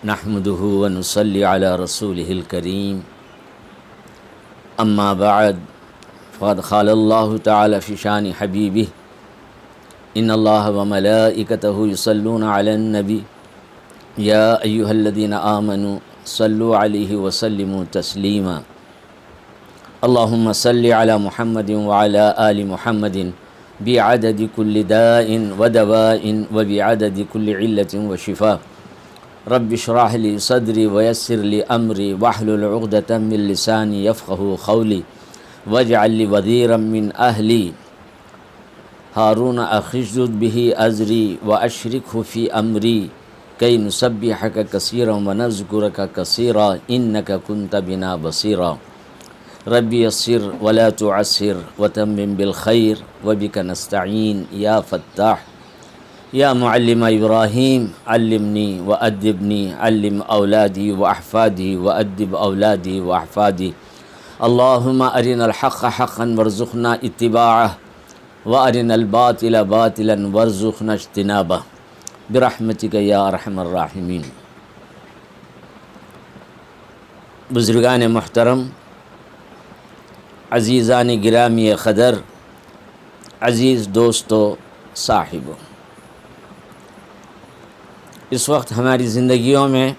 نحمده ونصلي على رسوله الكريم أما بعد فقد قال الله تعالى في شان حبيبه إن الله وملائكته يصلون على النبي يا أيها الذين آمنوا صلوا عليه وسلموا تسليما اللهم صل على محمد وعلى آل محمد بعدد كل داء ودواء وبعدد كل علة وشفاء رب اشرح لي صدري ويسر لي أمري واحلل عقدة من لساني يفقهوا قولي واجعل لي وزيرا من أهلي هارون أخي اشدد به أزري وأشركه في أمري كي نسبحك كثيرا ونذكرك كثيرا إنك كنت بنا بصيرا ربي يسر ولا تعسر وتمم بالخير وبك نستعين يا فتاح يا معلم إبراهيم علمني وأدبني علم أولادي وأحفادي وأدب أولادي وأحفادي اللهم أرنا الحق حقا وارزقنا اتباعه وأرنا الباطل باطلا وارزقنا اجتنابه برحمتك یا ارحم الراحمین۔ بزرگان محترم، عزیزان گرامی قدر، عزیز دوستو، صاحبو، اس وقت ہماری زندگیوں میں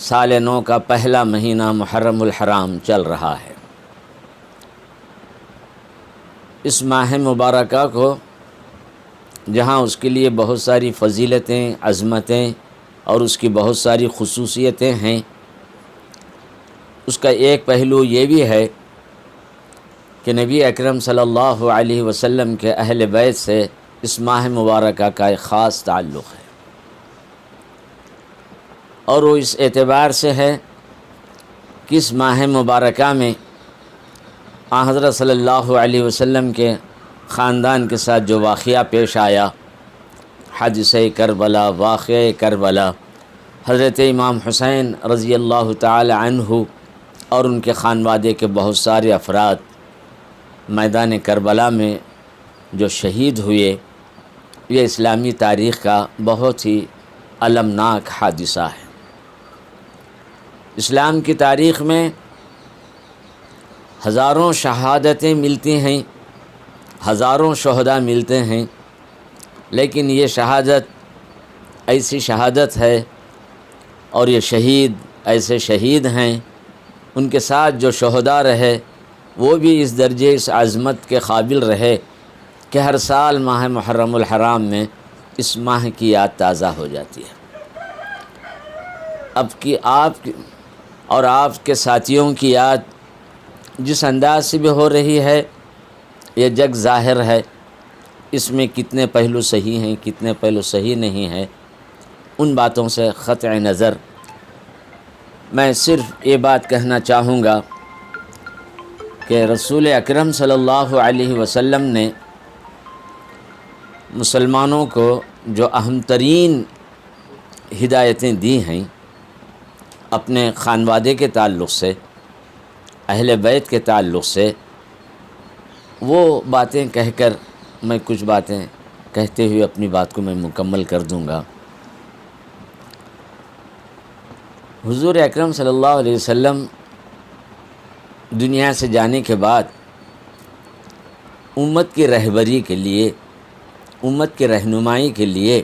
سال نو کا پہلا مہینہ محرم الحرام چل رہا ہے۔ اس ماہ مبارکہ کو جہاں اس کے لیے بہت ساری فضیلتیں، عظمتیں اور اس کی بہت ساری خصوصیتیں ہیں، اس کا ایک پہلو یہ بھی ہے کہ نبی اکرم صلی اللہ علیہ وسلم کے اہل بیت سے اس ماہ مبارکہ کا ایک خاص تعلق ہے، اور وہ اس اعتبار سے ہے کہ اس ماہ مبارکہ میں حضرت صلی اللہ علیہ وسلم کے خاندان کے ساتھ جو واقعہ پیش آیا، حادثہ کربلا، واقعہ کربلا، حضرت امام حسین رضی اللہ تعالی عنہ اور ان کے خانوادے کے بہت سارے افراد میدان کربلا میں جو شہید ہوئے، یہ اسلامی تاریخ کا بہت ہی المناک حادثہ ہے۔ اسلام کی تاریخ میں ہزاروں شہادتیں ملتی ہیں، ہزاروں شہداء ملتے ہیں، لیکن یہ شہادت ایسی شہادت ہے اور یہ شہید ایسے شہید ہیں، ان کے ساتھ جو شہداء رہے وہ بھی اس درجے، اس عظمت کے قابل رہے کہ ہر سال ماہ محرم الحرام میں اس ماہ کی یاد تازہ ہو جاتی ہے۔ اب کی آپ اور آپ کے ساتھیوں کی یاد جس انداز سے بھی ہو رہی ہے، یہ جگ ظاہر ہے، اس میں کتنے پہلو صحیح ہیں، کتنے پہلو صحیح نہیں ہیں، ان باتوں سے قطع نظر میں صرف یہ بات کہنا چاہوں گا کہ رسول اکرم صلی اللہ علیہ وسلم نے مسلمانوں کو جو اہم ترین ہدایتیں دی ہیں اپنے خانوادے کے تعلق سے، اہل بیت کے تعلق سے، وہ باتیں کہہ کر میں کچھ باتیں کہتے ہوئے اپنی بات کو میں مکمل کر دوں گا۔ حضور اکرم صلی اللہ علیہ وسلم دنیا سے جانے کے بعد امت کی رہبری کے لیے، امت کی رہنمائی کے لیے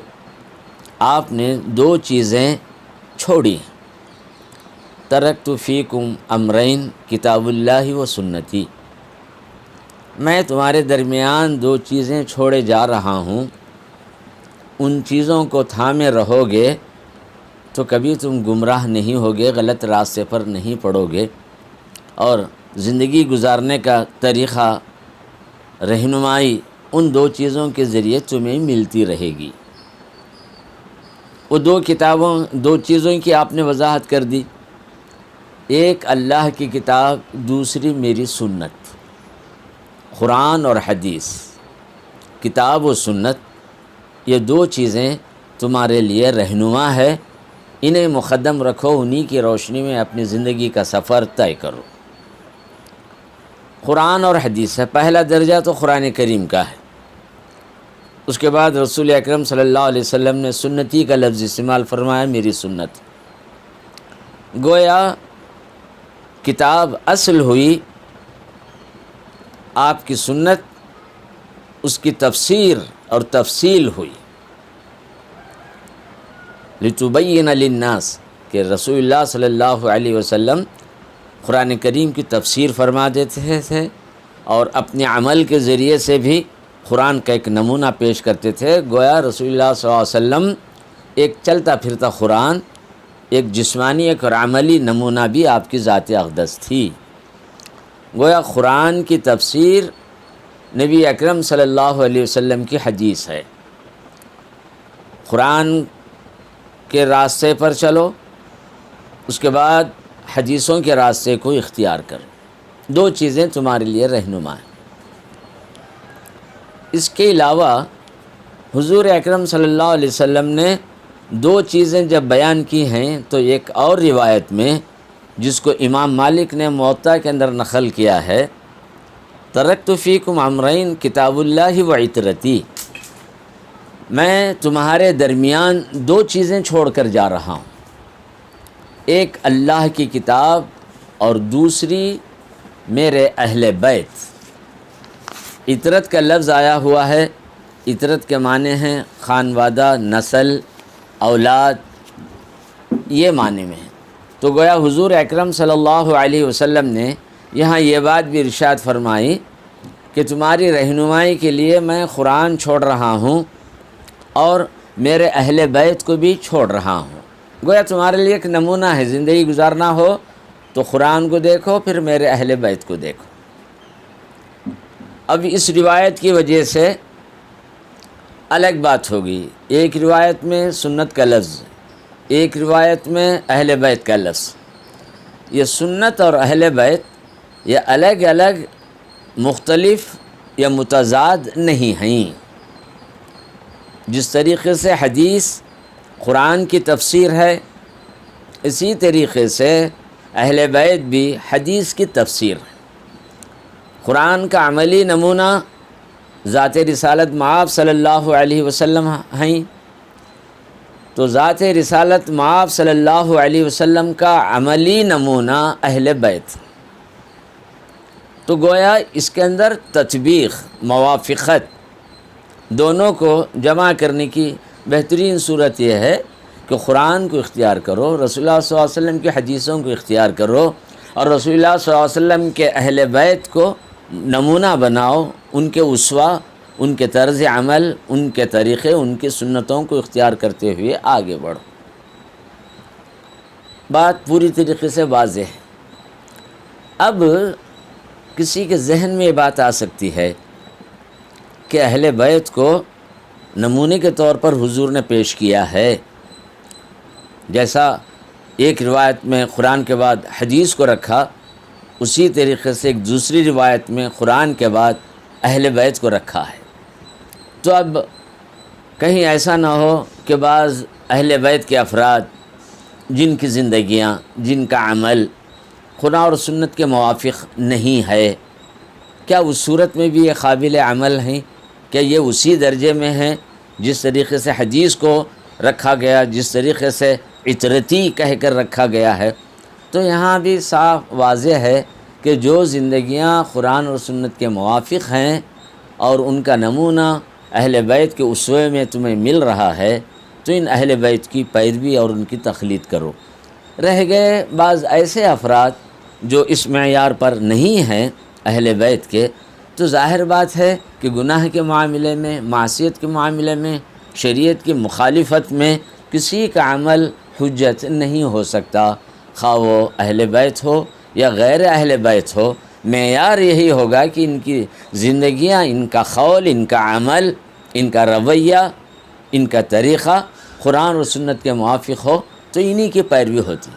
آپ نے دو چیزیں چھوڑی۔ ترکت فیکم امرین کتاب اللہ و سنتی، میں تمہارے درمیان دو چیزیں چھوڑے جا رہا ہوں، ان چیزوں کو تھامے رہو گے تو کبھی تم گمراہ نہیں ہوگے، غلط راستے پر نہیں پڑو گے، اور زندگی گزارنے کا طریقہ، رہنمائی ان دو چیزوں کے ذریعے تمہیں ملتی رہے گی۔ وہ دو چیزوں کی آپ نے وضاحت کر دی، ایک اللہ کی کتاب، دوسری میری سنت۔ قرآن اور حدیث، کتاب و سنت، یہ دو چیزیں تمہارے لیے رہنما ہے، انہیں مقدم رکھو، انہی کی روشنی میں اپنی زندگی کا سفر طے کرو۔ قرآن اور حدیث ہے، پہلا درجہ تو قرآن کریم کا ہے، اس کے بعد رسول اکرم صلی اللہ علیہ وسلم نے سنتی کا لفظ استعمال فرمایا، میری سنت۔ گویا کتاب اصل ہوئی، آپ کی سنت اس کی تفسیر اور تفصیل ہوئی۔ لِتُبَيِّنَ لِلنَّاسِ کہ رسول اللہ صلی اللہ علیہ وسلم قرآن کریم کی تفسیر فرما دیتے تھے اور اپنے عمل کے ذریعے سے بھی قرآن کا ایک نمونہ پیش کرتے تھے۔ گویا رسول اللہ صلی اللہ علیہ وسلم ایک چلتا پھرتا قرآن، ایک جسمانی ایک اور عملی نمونہ بھی آپ کی ذات اقدس تھی۔ گویا قرآن کی تفسیر نبی اکرم صلی اللہ علیہ وسلم کی حدیث ہے۔ قرآن کے راستے پر چلو، اس کے بعد حدیثوں کے راستے کو اختیار کرو، دو چیزیں تمہارے لیے رہنما ہیں۔ اس کے علاوہ حضور اکرم صلی اللہ علیہ وسلم نے دو چیزیں جب بیان کی ہیں تو ایک اور روایت میں جس کو امام مالک نے موطا کے اندر نقل کیا ہے، ترکت فیکم امرین کتاب اللہ و عطرتی، میں تمہارے درمیان دو چیزیں چھوڑ کر جا رہا ہوں، ایک اللہ کی کتاب اور دوسری میرے اہل بیت۔ عطرت کا لفظ آیا ہوا ہے، عطرت کے معنی ہیں خانوادہ، نسل، اولاد، یہ معنی میں ہے۔ تو گویا حضور اکرم صلی اللہ علیہ وسلم نے یہاں یہ بات بھی ارشاد فرمائی کہ تمہاری رہنمائی کے لیے میں قرآن چھوڑ رہا ہوں اور میرے اہل بیت کو بھی چھوڑ رہا ہوں۔ گویا تمہارے لیے ایک نمونہ ہے، زندگی گزارنا ہو تو قرآن کو دیکھو، پھر میرے اہل بیت کو دیکھو۔ اب اس روایت کی وجہ سے الگ بات ہوگی، ایک روایت میں سنت کا لفظ، ایک روایت میں اہل بیت کا لفظ۔ یہ سنت اور اہل بیت یہ الگ الگ مختلف یا متضاد نہیں ہیں۔ جس طریقے سے حدیث قرآن کی تفسیر ہے، اسی طریقے سے اہل بیت بھی حدیث کی تفسیر ہے۔ قرآن کا عملی نمونہ ذات رسالت مآب صلی اللہ علیہ وسلم ہیں، تو ذات رسالت مآب صلی اللہ علیہ وسلم کا عملی نمونہ اہل بیت۔ تو گویا اس کے اندر تطبیق، موافقت، دونوں کو جمع کرنے کی بہترین صورت یہ ہے کہ قرآن کو اختیار کرو، رسول اللہ صلی اللہ علیہ وسلم کی حدیثوں کو اختیار کرو، اور رسول اللہ صلی اللہ علیہ وسلم کے اہل بیت کو نمونہ بناؤ، ان کے اسوہ، ان کے طرز عمل، ان کے طریقے، ان کی سنتوں کو اختیار کرتے ہوئے آگے بڑھو۔ بات پوری طریقے سے واضح ہے۔ اب کسی کے ذہن میں یہ بات آ سکتی ہے کہ اہل بیت کو نمونے کے طور پر حضور نے پیش کیا ہے، جیسا ایک روایت میں قرآن کے بعد حدیث کو رکھا، اسی طریقے سے ایک دوسری روایت میں قرآن کے بعد اہل بیت کو رکھا ہے۔ تو اب کہیں ایسا نہ ہو کہ بعض اہل بیت کے افراد جن کی زندگیاں، جن کا عمل قرآن اور سنت کے موافق نہیں ہے، کیا اس صورت میں بھی یہ قابل عمل ہیں؟ کیا یہ اسی درجے میں ہیں جس طریقے سے حدیث کو رکھا گیا، جس طریقے سے عطرتی کہہ کر رکھا گیا ہے؟ تو یہاں بھی صاف واضح ہے کہ جو زندگیاں قرآن اور سنت کے موافق ہیں اور ان کا نمونہ اہل بیت کے اسوے میں تمہیں مل رہا ہے، تو ان اہل بیت کی پیروی اور ان کی تقلید کرو۔ رہ گئے بعض ایسے افراد جو اس معیار پر نہیں ہیں اہل بیت کے، تو ظاہر بات ہے کہ گناہ کے معاملے میں، معصیت کے معاملے میں، شریعت کی مخالفت میں کسی کا عمل حجت نہیں ہو سکتا، خواہ وہ اہل بیت ہو یا غیر اہل بیت ہو۔ معیار یہی ہوگا کہ ان کی زندگیاں، ان کا قول، ان کا عمل، ان کا رویہ، ان کا طریقہ قرآن اور سنت کے موافق ہو تو انہی کی پیروی ہوتی۔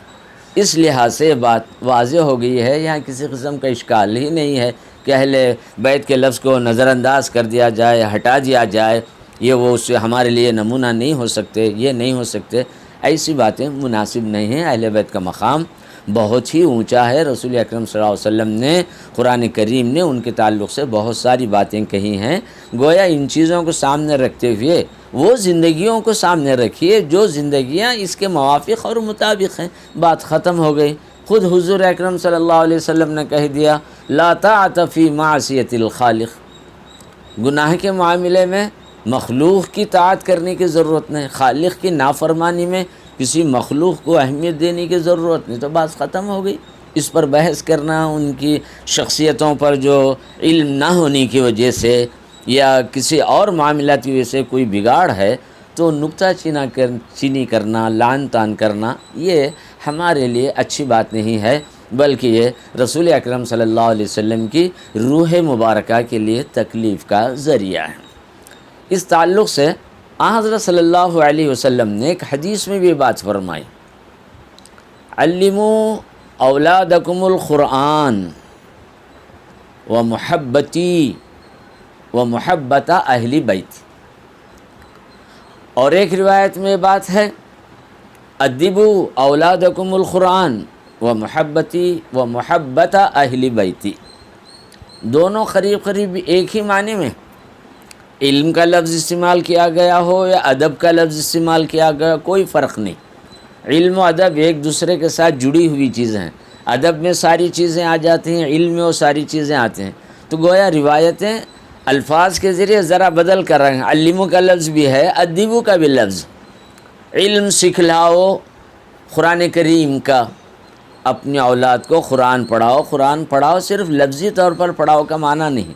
اس لحاظ سے بات واضح ہو گئی ہے، یہاں کسی قسم کا اشکال ہی نہیں ہے کہ اہل بیت کے لفظ کو نظر انداز کر دیا جائے، ہٹا دیا جائے، یہ وہ اس سے ہمارے لیے نمونہ نہیں ہو سکتے، یہ نہیں ہو سکتے، ایسی باتیں مناسب نہیں ہیں۔ اہل بیت کا مقام بہت ہی اونچا ہے۔ رسول اکرم صلی اللہ علیہ وسلم نے قرآن کریم نے ان کے تعلق سے بہت ساری باتیں کہی ہیں۔ گویا ان چیزوں کو سامنے رکھتے ہوئے وہ زندگیوں کو سامنے رکھیے جو زندگیاں اس کے موافق اور مطابق ہیں، بات ختم ہو گئی۔ خود حضور اکرم صلی اللہ علیہ وسلم نے کہہ دیا لا طاعۃ فی معصیۃ الخالق، گناہ کے معاملے میں مخلوق کی طاعت کرنے کی ضرورت نہیں، خالق کی نافرمانی میں کسی مخلوق کو اہمیت دینے کی ضرورت نہیں، تو بات ختم ہو گئی۔ اس پر بحث کرنا ان کی شخصیتوں پر جو علم نہ ہونے کی وجہ سے یا کسی اور معاملات کی وجہ سے کوئی بگاڑ ہے تو نکتہ چینی کرنا، لعن طعن کرنا یہ ہمارے لیے اچھی بات نہیں ہے، بلکہ یہ رسول اکرم صلی اللہ علیہ وسلم کی روح مبارکہ کے لیے تکلیف کا ذریعہ ہے۔ اس تعلق سے حضرت صلی اللہ علیہ وسلم نے ایک حدیث میں بھی بات فرمائی، علموا اولادکم القرآن و محبتی و محبت اہل بیت، اور ایک روایت میں بات ہے ادبوا اولادکم القرآن و محبتی و محبت اہل بیتی، دونوں قریب قریب ایک ہی معنی میں علم کا لفظ استعمال کیا گیا ہو یا ادب کا لفظ استعمال کیا گیا، کوئی فرق نہیں۔ علم و ادب ایک دوسرے کے ساتھ جڑی ہوئی چیزیں ہیں، ادب میں ساری چیزیں آ جاتی ہیں، علم میں وہ ساری چیزیں آتی ہیں، تو گویا روایتیں الفاظ کے ذریعے ذرا بدل کر رہے ہیں۔ علمو کا لفظ بھی ہے، ادبو کا بھی لفظ، علم سکھلاؤ قرآن کریم کا، اپنی اولاد کو قرآن پڑھاؤ۔ قرآن پڑھاؤ صرف لفظی طور پر پڑھاؤ کا معنی نہیں،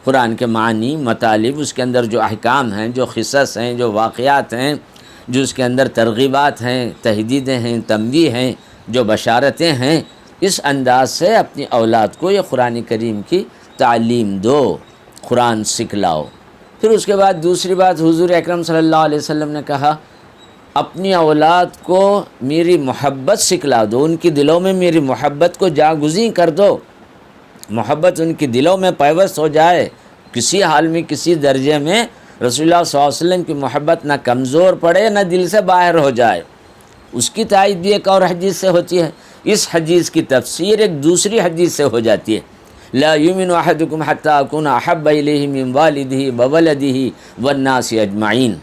قرآن کے معنی، مطالب، اس کے اندر جو احکام ہیں، جو قصص ہیں، جو واقعات ہیں، جو اس کے اندر ترغیبات ہیں، تہدیدیں ہیں، تنبیہ ہیں، جو بشارتیں ہیں، اس انداز سے اپنی اولاد کو یہ قرآن کریم کی تعلیم دو، قرآن سکھلاؤ۔ پھر اس کے بعد دوسری بات حضور اکرم صلی اللہ علیہ وسلم نے کہا اپنی اولاد کو میری محبت سکھلا دو، ان کی دلوں میں میری محبت کو جاگزیں کر دو، محبت ان کی دلوں میں پیوست ہو جائے، کسی حال میں کسی درجے میں رسول اللہ صلی اللہ علیہ وسلم کی محبت نہ کمزور پڑے نہ دل سے باہر ہو جائے۔ اس کی تائید بھی ایک اور حدیث سے ہوتی ہے، اس حدیث کی تفسیر ایک دوسری حدیث سے ہو جاتی ہے، لا یؤمن احدکم حتی اکون احب الیہ من والدہ وولدہ والناس اجمعین۔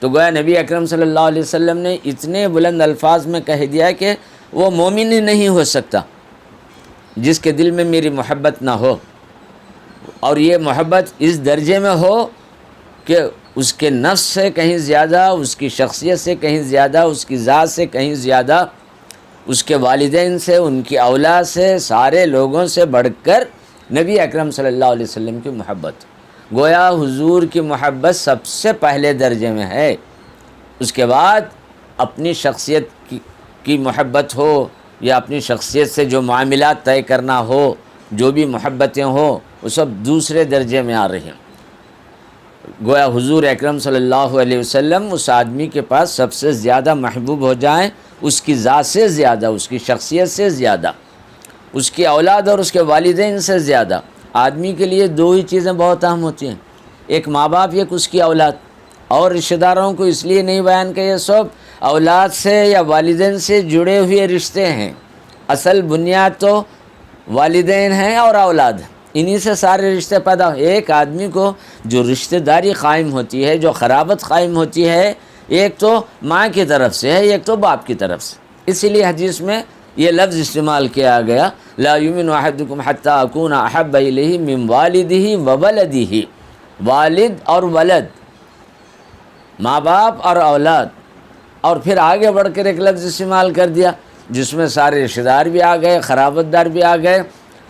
تو گویا نبی اکرم صلی اللہ علیہ وسلم نے اتنے بلند الفاظ میں کہہ دیا کہ وہ مومن ہی نہیں ہو سکتا جس کے دل میں میری محبت نہ ہو، اور یہ محبت اس درجے میں ہو کہ اس کے نفس سے کہیں زیادہ، اس کی شخصیت سے کہیں زیادہ، اس کی ذات سے کہیں زیادہ، اس کے والدین سے، ان کی اولاد سے، سارے لوگوں سے بڑھ کر نبی اکرم صلی اللہ علیہ وسلم کی محبت۔ گویا حضور کی محبت سب سے پہلے درجے میں ہے، اس کے بعد اپنی شخصیت کی محبت ہو یا اپنی شخصیت سے جو معاملات طے کرنا ہو، جو بھی محبتیں ہوں، وہ سب دوسرے درجے میں آ رہی ہیں۔ گویا حضور اکرم صلی اللہ علیہ وسلم اس آدمی کے پاس سب سے زیادہ محبوب ہو جائیں، اس کی ذات سے زیادہ، اس کی شخصیت سے زیادہ، اس کی اولاد اور اس کے والدین سے زیادہ۔ آدمی کے لیے دو ہی چیزیں بہت اہم ہوتی ہیں، ایک ماں باپ، ایک اس کی اولاد، اور رشتہ داروں کو اس لیے نہیں بیان کہ یہ سب اولاد سے یا والدین سے جڑے ہوئے رشتے ہیں، اصل بنیاد تو والدین ہیں اور اولاد، انہی سے سارے رشتے پیدا۔ ایک آدمی کو جو رشتہ داری قائم ہوتی ہے، جو قرابت قائم ہوتی ہے، ایک تو ماں کی طرف سے ہے، ایک تو باپ کی طرف سے۔ اسی لیے حدیث میں یہ لفظ استعمال کیا گیا لا یؤمن احدکم حتی اکون احب الیہ من والدہ وولدہ، والد اور ولد، ماں باپ اور اولاد، اور پھر آگے بڑھ کر ایک لفظ استعمال کر دیا جس میں سارے رشتہ دار بھی آ گئے، قرابت دار بھی آ گئے،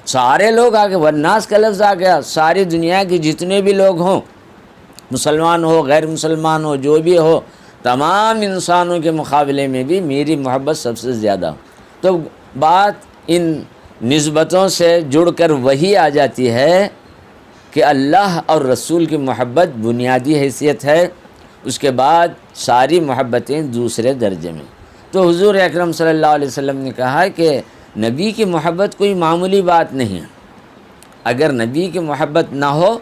سارے لوگ آ گئے، والناس کا لفظ آ گیا، ساری دنیا کے جتنے بھی لوگ ہوں، مسلمان ہو غیر مسلمان ہو جو بھی ہو، تمام انسانوں کے مقابلے میں بھی میری محبت سب سے زیادہ۔ تو بات ان نسبتوں سے جڑ کر وہی آ جاتی ہے کہ اللہ اور رسول کی محبت بنیادی حیثیت ہے، اس کے بعد ساری محبتیں دوسرے درجے میں۔ تو حضور اکرم صلی اللہ علیہ وسلم نے کہا کہ نبی کی محبت کوئی معمولی بات نہیں ہے، اگر نبی کی محبت نہ ہو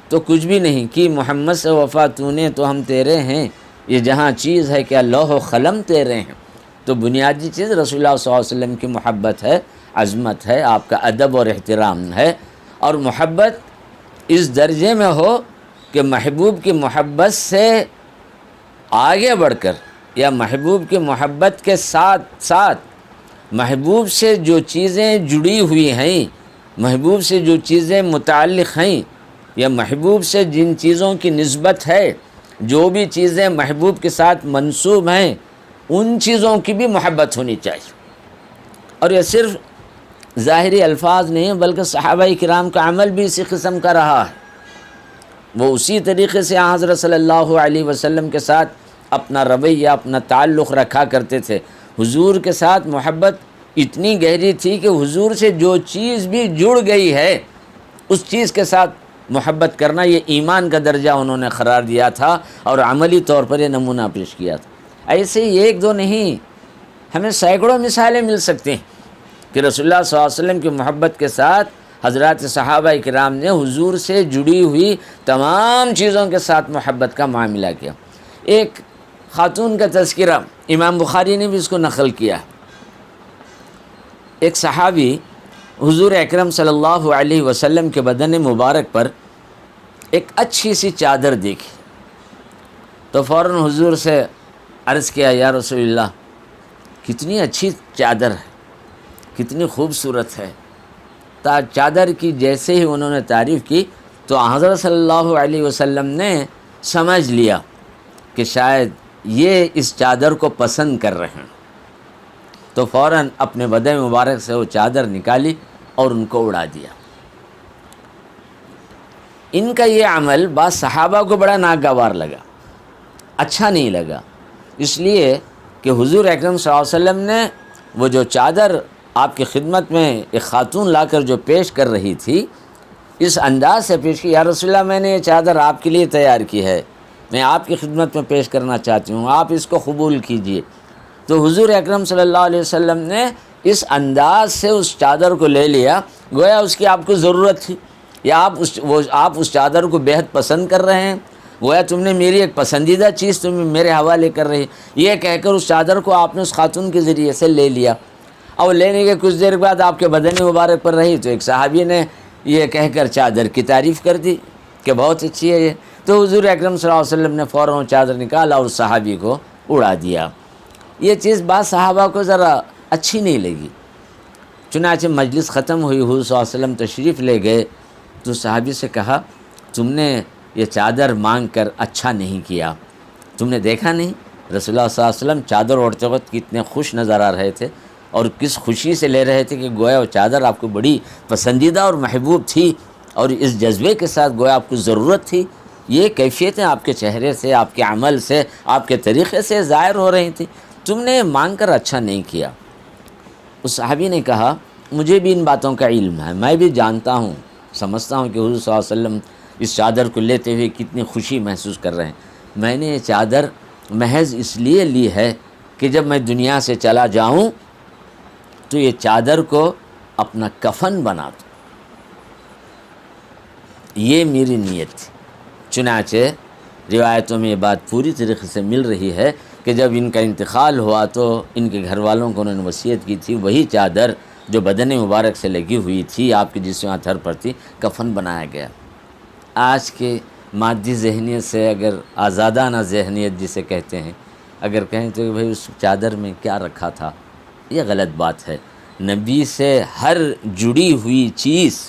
تو کچھ بھی نہیں، کہ محمد سے وفا تو نے تو ہم تیرے ہیں، یہ جہاں چیز ہے کہ لوح و قلم تیرے ہیں۔ تو بنیادی چیز رسول اللہ صلی اللہ علیہ وسلم کی محبت ہے، عظمت ہے، آپ کا ادب اور احترام ہے، اور محبت اس درجے میں ہو کہ محبوب کی محبت سے آگے بڑھ کر یا محبوب کی محبت کے ساتھ ساتھ محبوب سے جو چیزیں جڑی ہوئی ہیں، محبوب سے جو چیزیں متعلق ہیں، یا محبوب سے جن چیزوں کی نسبت ہے، جو بھی چیزیں محبوب کے ساتھ منسوب ہیں، ان چیزوں کی بھی محبت ہونی چاہیے۔ اور یہ صرف ظاہری الفاظ نہیں بلکہ صحابہ کرام کا عمل بھی اسی قسم کا رہا ہے۔ وہ اسی طریقے سے حضرت صلی اللہ علیہ وسلم کے ساتھ اپنا رویہ، اپنا تعلق رکھا کرتے تھے۔ حضور کے ساتھ محبت اتنی گہری تھی کہ حضور سے جو چیز بھی جڑ گئی ہے اس چیز کے ساتھ محبت کرنا یہ ایمان کا درجہ انہوں نے قرار دیا تھا، اور عملی طور پر یہ نمونہ پیش کیا تھا۔ ایسے ہی ایک دو نہیں، ہمیں سینکڑوں مثالیں مل سکتی ہیں کہ رسول اللہ صلی اللہ علیہ وسلم کی محبت کے ساتھ حضرات صحابہ کرام نے حضور سے جڑی ہوئی تمام چیزوں کے ساتھ محبت کا معاملہ کیا۔ ایک خاتون کا تذکرہ امام بخاری نے بھی اس کو نقل کیا۔ ایک صحابی حضور اکرم صلی اللہ علیہ وسلم کے بدن مبارک پر ایک اچھی سی چادر دیکھی، تو فوراً حضور سے عرض کیا، یا رسول اللہ کتنی اچھی چادر ہے، کتنی خوبصورت ہے۔ چادر کی جیسے ہی انہوں نے تعریف کی تو حضرت صلی اللہ علیہ وسلم نے سمجھ لیا کہ شاید یہ اس چادر کو پسند کر رہے ہیں، تو فوراً اپنے بدن مبارک سے وہ چادر نکالی اور ان کو اڑا دیا۔ ان کا یہ عمل بعض صحابہ کو بڑا ناگوار لگا، اچھا نہیں لگا، اس لیے کہ حضور اکرم صلی اللہ علیہ وسلم نے وہ جو چادر آپ کی خدمت میں ایک خاتون لا کر جو پیش کر رہی تھی، اس انداز سے پیش کی، یا رسول اللہ میں نے یہ چادر آپ کے لیے تیار کی ہے، میں آپ کی خدمت میں پیش کرنا چاہتی ہوں، آپ اس کو قبول کیجئے۔ تو حضور اکرم صلی اللہ علیہ وسلم نے اس انداز سے اس چادر کو لے لیا، گویا اس کی آپ کو ضرورت تھی، یا آپ اس چادر کو بہت پسند کر رہے ہیں، گویا تم نے میری ایک پسندیدہ چیز تم میرے حوالے کر رہی، یہ کہہ کر اس چادر کو آپ نے اس خاتون کے ذریعے سے لے لیا، اور لینے کے کچھ دیر بعد آپ کے بدن مبارک پر رہی تو ایک صحابی نے یہ کہہ کر چادر کی تعریف کر دی کہ بہت اچھی ہے یہ، تو حضور اکرم صلی اللہ علیہ وسلم نے فوراً چادر نکالا اور اس صحابی کو اڑا دیا۔ یہ چیز بعض صحابہ کو ذرا اچھی نہیں لگی، چنانچہ مجلس ختم ہوئی، حضور صلی اللہ علیہ وسلم تشریف لے گئے تو صحابی سے کہا، تم نے یہ چادر مانگ کر اچھا نہیں کیا، تم نے دیکھا نہیں رسول اللہ صلی اللہ علیہ وسلم چادر اوڑھتے وقت کتنے خوش نظر آ رہے تھے اور کس خوشی سے لے رہے تھے کہ گویا وہ چادر آپ کو بڑی پسندیدہ اور محبوب تھی، اور اس جذبے کے ساتھ گویا آپ کو ضرورت تھی، یہ کیفیتیں آپ کے چہرے سے، آپ کے عمل سے، آپ کے طریقے سے ظاہر ہو رہی تھیں، تم نے مانگ کر اچھا نہیں کیا۔ اس صحابی نے کہا، مجھے بھی ان باتوں کا علم ہے، میں بھی جانتا ہوں، سمجھتا ہوں کہ حضور صلی اللہ علیہ وسلم اس چادر کو لیتے ہوئے کتنی خوشی محسوس کر رہے ہیں، میں نے یہ چادر محض اس لیے لی ہے کہ جب میں دنیا سے چلا جاؤں تو یہ چادر کو اپنا کفن بنا دوں، یہ میری نیت تھی۔ چنانچہ روایتوں میں یہ بات پوری طریقے سے مل رہی ہے کہ جب ان کا انتقال ہوا تو ان کے گھر والوں کو انہوں نے وصیت کی تھی، وہی چادر جو بدن مبارک سے لگی ہوئی تھی، آپ کے جسم اتھر پر تھی، کفن بنایا گیا۔ آج کے مادی ذہنیت سے، اگر آزادانہ ذہنیت جسے کہتے ہیں، اگر کہیں تو کہ بھئی اس چادر میں کیا رکھا تھا، یہ غلط بات ہے۔ نبی سے ہر جڑی ہوئی چیز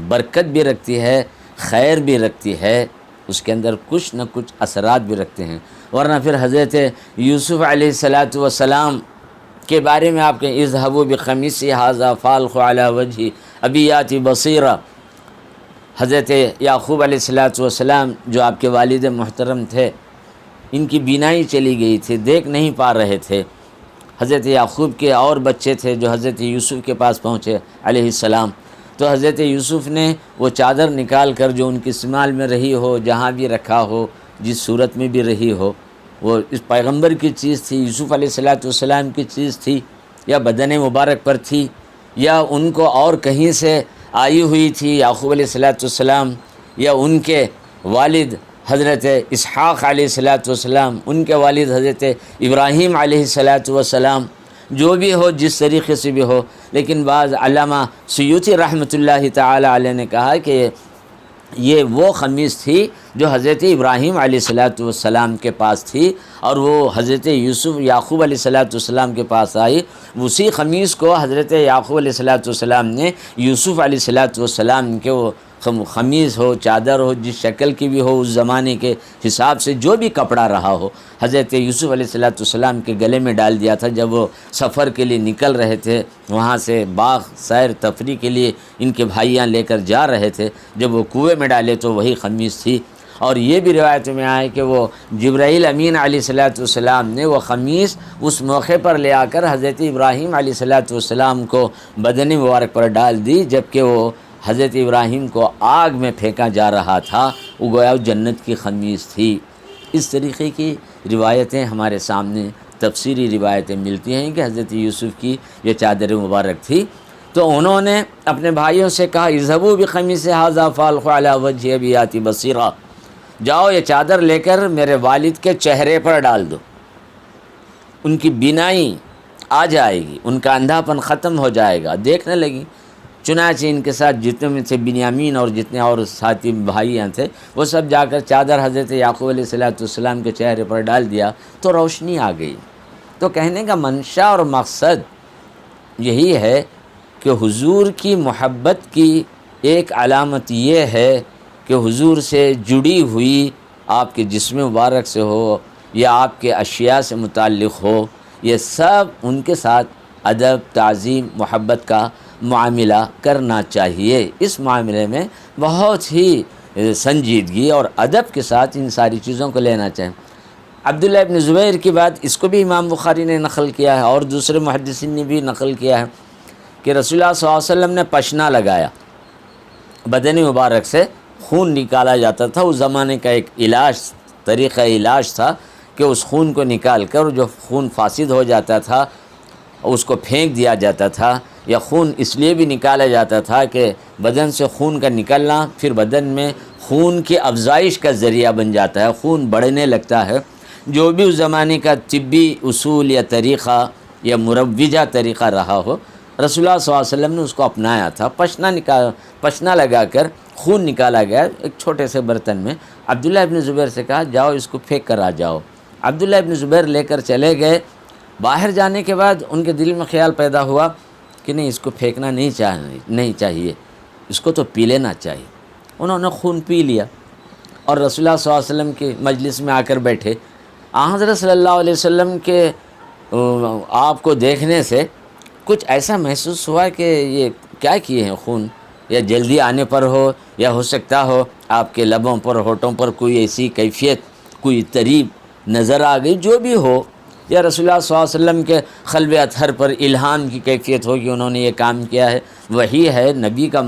برکت بھی رکھتی ہے، خیر بھی رکھتی ہے، اس کے اندر کچھ نہ کچھ اثرات بھی رکھتے ہیں، ورنہ پھر حضرت یوسف علیہ السلام کے بارے میں آپ کہیں، اذهبوا بقمیصی ھذا فالقوا علی وجہ ابی یاتی بصیرا، حضرت یعقوب علیہ السلام جو آپ کے والد محترم تھے، ان کی بینائی چلی گئی تھی، دیکھ نہیں پا رہے تھے۔ حضرت یعقوب کے اور بچے تھے جو حضرت یوسف کے پاس پہنچے علیہ السلام، تو حضرت یوسف نے وہ چادر نکال کر جو ان کی استعمال میں رہی ہو، جہاں بھی رکھا ہو، جس صورت میں بھی رہی ہو، وہ اس پیغمبر کی چیز تھی، یوسف علیہ السلام کی چیز تھی، یا بدن مبارک پر تھی، یا ان کو اور کہیں سے آئی ہوئی تھی، یعقوب علیہ السلام یا ان کے والد حضرت اسحاق علیہ الصلاۃ والسلام، ان کے والد حضرت ابراہیم علیہ الصلاۃ والسلام، جو بھی ہو جس طریقے سے بھی ہو، لیکن بعض علامہ سیوطی رحمۃ اللہ تعالی علیہ نے کہا کہ یہ وہ قمیص تھی جو حضرت ابراہیم علیہ الصلاۃ والسلام کے پاس تھی، اور وہ حضرت یعقوب علیہ الصلاۃ والسلام کے پاس آئی۔ اسی قمیص کو حضرت یعقوب علیہ الصلاۃ والسلام نے یوسف علیہ الصلاۃ والسلام کے وہ قمیص ہو، چادر ہو، جس شکل کی بھی ہو، اس زمانے کے حساب سے جو بھی کپڑا رہا ہو، حضرت یوسف علیہ الصلاۃ والسلام کے گلے میں ڈال دیا تھا جب وہ سفر کے لیے نکل رہے تھے، وہاں سے باغ سیر تفریح کے لیے ان کے بھائیاں لے کر جا رہے تھے، جب وہ کنویں میں ڈالے تو وہی قمیص تھی۔ اور یہ بھی روایتوں میں آئے کہ وہ جبرائیل امین علیہ الصلاۃ والسلام نے وہ قمیص اس موقع پر لے آ کر حضرت ابراہیم علیہ الصلاۃ والسلام کو بدن مبارک پر ڈال دی، جبکہ وہ حضرت ابراہیم کو آگ میں پھینکا جا رہا تھا، وہ گویا جنت کی قمیص تھی۔ اس طریقے کی روایتیں ہمارے سامنے تفسیری روایتیں ملتی ہیں کہ حضرت یوسف کی یہ چادر مبارک تھی۔ تو انہوں نے اپنے بھائیوں سے کہا اذهبوا بقمیص هذا فالقوا علی وجه ابی یأتی بصیرا، جاؤ یہ چادر لے کر میرے والد کے چہرے پر ڈال دو، ان کی بینائی آ جائے گی، ان کا اندھاپن ختم ہو جائے گا، دیکھنے لگی۔ چنانچہ ان کے ساتھ جتنے میں تھے بنیامین اور جتنے اور ساتھی بھائیاں تھے، وہ سب جا کر چادر حضرت یعقوب علیہ السلام کے چہرے پر ڈال دیا تو روشنی آ گئی۔ تو کہنے کا منشا اور مقصد یہی ہے کہ حضور کی محبت کی ایک علامت یہ ہے کہ حضور سے جڑی ہوئی آپ کے جسم مبارک سے ہو یا آپ کے اشیاء سے متعلق ہو، یہ سب ان کے ساتھ ادب، تعظیم، محبت کا معاملہ کرنا چاہیے۔ اس معاملے میں بہت ہی سنجیدگی اور ادب کے ساتھ ان ساری چیزوں کو لینا چاہیے۔ عبداللہ ابن زبیر کی بات، اس کو بھی امام بخاری نے نقل کیا ہے اور دوسرے محدثین نے بھی نقل کیا ہے کہ رسول اللہ صلی اللہ علیہ وسلم نے پشنا لگایا، بدن مبارک سے خون نکالا جاتا تھا۔ اس زمانے کا ایک طریقہ علاج تھا کہ اس خون کو نکال کر جو خون فاسد ہو جاتا تھا اس کو پھینک دیا جاتا تھا، یا خون اس لیے بھی نکالا جاتا تھا کہ بدن سے خون کا نکلنا پھر بدن میں خون کی افزائش کا ذریعہ بن جاتا ہے، خون بڑھنے لگتا ہے۔ جو بھی اس زمانے کا طبی اصول یا طریقہ یا مروجہ طریقہ رہا ہو، رسول اللہ صلی اللہ علیہ وسلم نے اس کو اپنایا تھا۔ پشنا لگا کر خون نکالا گیا ایک چھوٹے سے برتن میں۔ عبداللہ ابن زبیر سے کہا جاؤ اس کو پھینک کر آ جاؤ۔ عبداللہ ابن زبیر لے کر چلے گئے۔ باہر جانے کے بعد ان کے دل میں خیال پیدا ہوا کہ نہیں، اس کو پھینکنا نہیں چاہیے، اس کو تو پی لینا چاہیے۔ انہوں نے خون پی لیا اور رسول اللہ صلی اللہ علیہ وسلم کی مجلس میں آ کر بیٹھے۔ حضرت صلی اللہ علیہ وسلم کے آپ کو دیکھنے سے کچھ ایسا محسوس ہوا کہ یہ کیا کیے ہیں خون، یا جلدی آنے پر ہو یا ہو سکتا ہو آپ کے لبوں پر ہونٹوں پر کوئی ایسی کیفیت، کوئی تریب نظر آ گئی، جو بھی ہو، یا رسول اللہ صلی اللہ علیہ وسلم کے قلب اطہر پر الہام کی کیفیت ہوگی، انہوں نے یہ کام کیا ہے۔ وحی ہے، نبی کا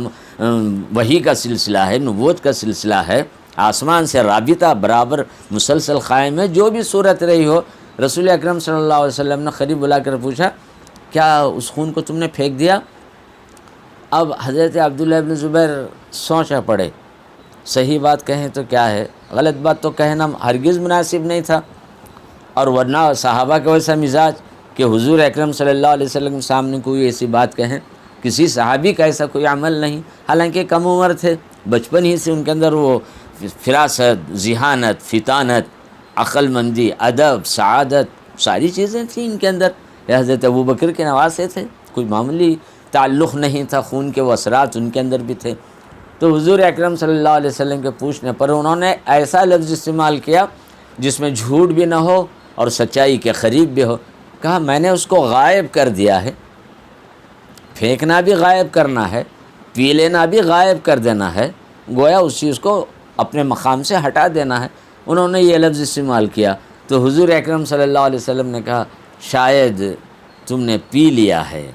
وحی کا سلسلہ ہے، نبوت کا سلسلہ ہے، آسمان سے رابطہ برابر مسلسل قائم ہے۔ جو بھی صورت رہی ہو، رسول اکرم صلی اللہ علیہ وسلم نے قریب بلا کر پوچھا کیا اس خون کو تم نے پھینک دیا؟ اب حضرت عبداللہ ابن زبیر سوچا پڑے، صحیح بات کہیں تو کیا ہے، غلط بات تو کہنا ہرگز مناسب نہیں تھا، اور ورنہ صحابہ کا ویسا مزاج کہ حضور اکرم صلی اللہ علیہ وسلم کے سامنے کوئی ایسی بات کہیں، کسی صحابی کا ایسا کوئی عمل نہیں، حالانکہ کم عمر تھے، بچپن ہی سے ان کے اندر وہ فراست، ذہانت، فطانت، عقل مندی، ادب، سعادت، ساری چیزیں تھیں ان کے اندر۔ حضرت ابوبکر کے نواسے تھے، کوئی معمولی تعلق نہیں تھا، خون کے وہ اثرات ان کے اندر بھی تھے۔ تو حضور اکرم صلی اللہ علیہ وسلم کے پوچھنے پر انہوں نے ایسا لفظ استعمال کیا جس میں جھوٹ بھی نہ ہو اور سچائی کے قریب بھی ہو۔ کہا میں نے اس کو غائب کر دیا ہے، پھینکنا بھی غائب کرنا ہے، پی لینا بھی غائب کر دینا ہے، گویا اس چیز کو اپنے مقام سے ہٹا دینا ہے۔ انہوں نے یہ لفظ استعمال کیا تو حضور اکرم صلی اللہ علیہ وسلم نے کہا شاید تم نے پی لیا ہے۔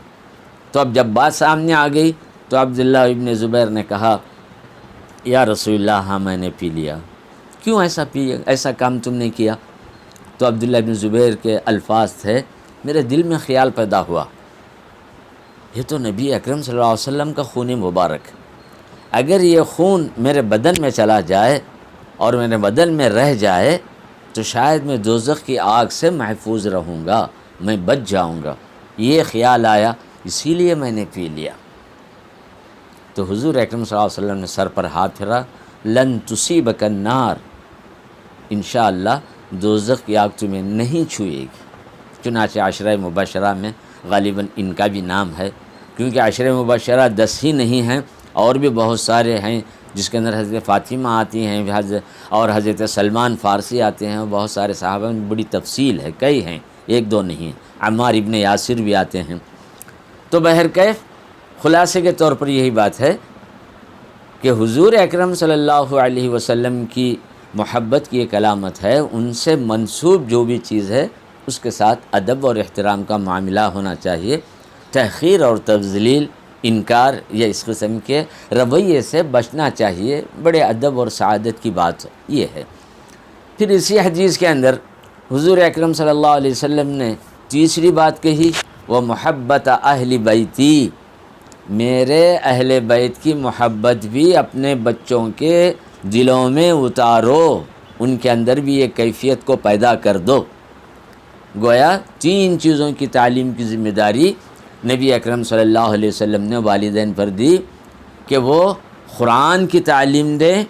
تو اب جب بات سامنے آ گئی تو عبداللہ ابن زبیر نے کہا یا رسول اللہ ہاں میں نے پی لیا۔ کیوں ایسا کام تم نے کیا؟ تو عبداللہ ابن زبیر کے الفاظ تھے، میرے دل میں خیال پیدا ہوا یہ تو نبی اکرم صلی اللہ علیہ وسلم کا خون مبارک، اگر یہ خون میرے بدن میں چلا جائے اور میرے بدن میں رہ جائے تو شاید میں دوزخ کی آگ سے محفوظ رہوں گا، میں بچ جاؤں گا۔ یہ خیال آیا، اسی لیے میں نے پی لیا۔ تو حضور اکرم صلی اللہ علیہ وسلم نے سر پر ہاتھ پھیرا، لن تصیبک النار، انشاءاللہ دوزخ کی آگ تمہیں نہیں چھوئے گی۔ چنانچہ عشرہ مبشرہ میں غالباً ان کا بھی نام ہے، کیونکہ عشرہ مبشرہ 10 ہی نہیں ہیں، اور بھی بہت سارے ہیں، جس کے اندر حضرت فاطمہ آتی ہیں اور حضرت سلمان فارسی آتے ہیں، بہت سارے صحابہ میں بڑی تفصیل ہے، کئی ہیں، ایک دو نہیں ہیں، عمار ابن یاسر بھی آتے ہیں۔ تو بہرکیف خلاصے کے طور پر یہی بات ہے کہ حضور اکرم صلی اللہ علیہ وسلم کی محبت کی ایک علامت ہے، ان سے منسوب جو بھی چیز ہے اس کے ساتھ ادب اور احترام کا معاملہ ہونا چاہیے۔ تحقیر اور تذلیل، انکار یا اس قسم کے رویے سے بچنا چاہیے، بڑے ادب اور سعادت کی بات یہ ہے۔ پھر اسی حدیث کے اندر حضور اکرم صلی اللہ علیہ وسلم نے تیسری بات کہی، وہ محبت اہل بیتی، میرے اہل بیت کی محبت بھی اپنے بچوں کے دلوں میں اتارو، ان کے اندر بھی یہ کیفیت کو پیدا کر دو۔ گویا 3 چیزوں کی تعلیم کی ذمہ داری نبی اکرم صلی اللہ علیہ وسلم نے والدین پر دی کہ وہ قرآن کی تعلیم دیں،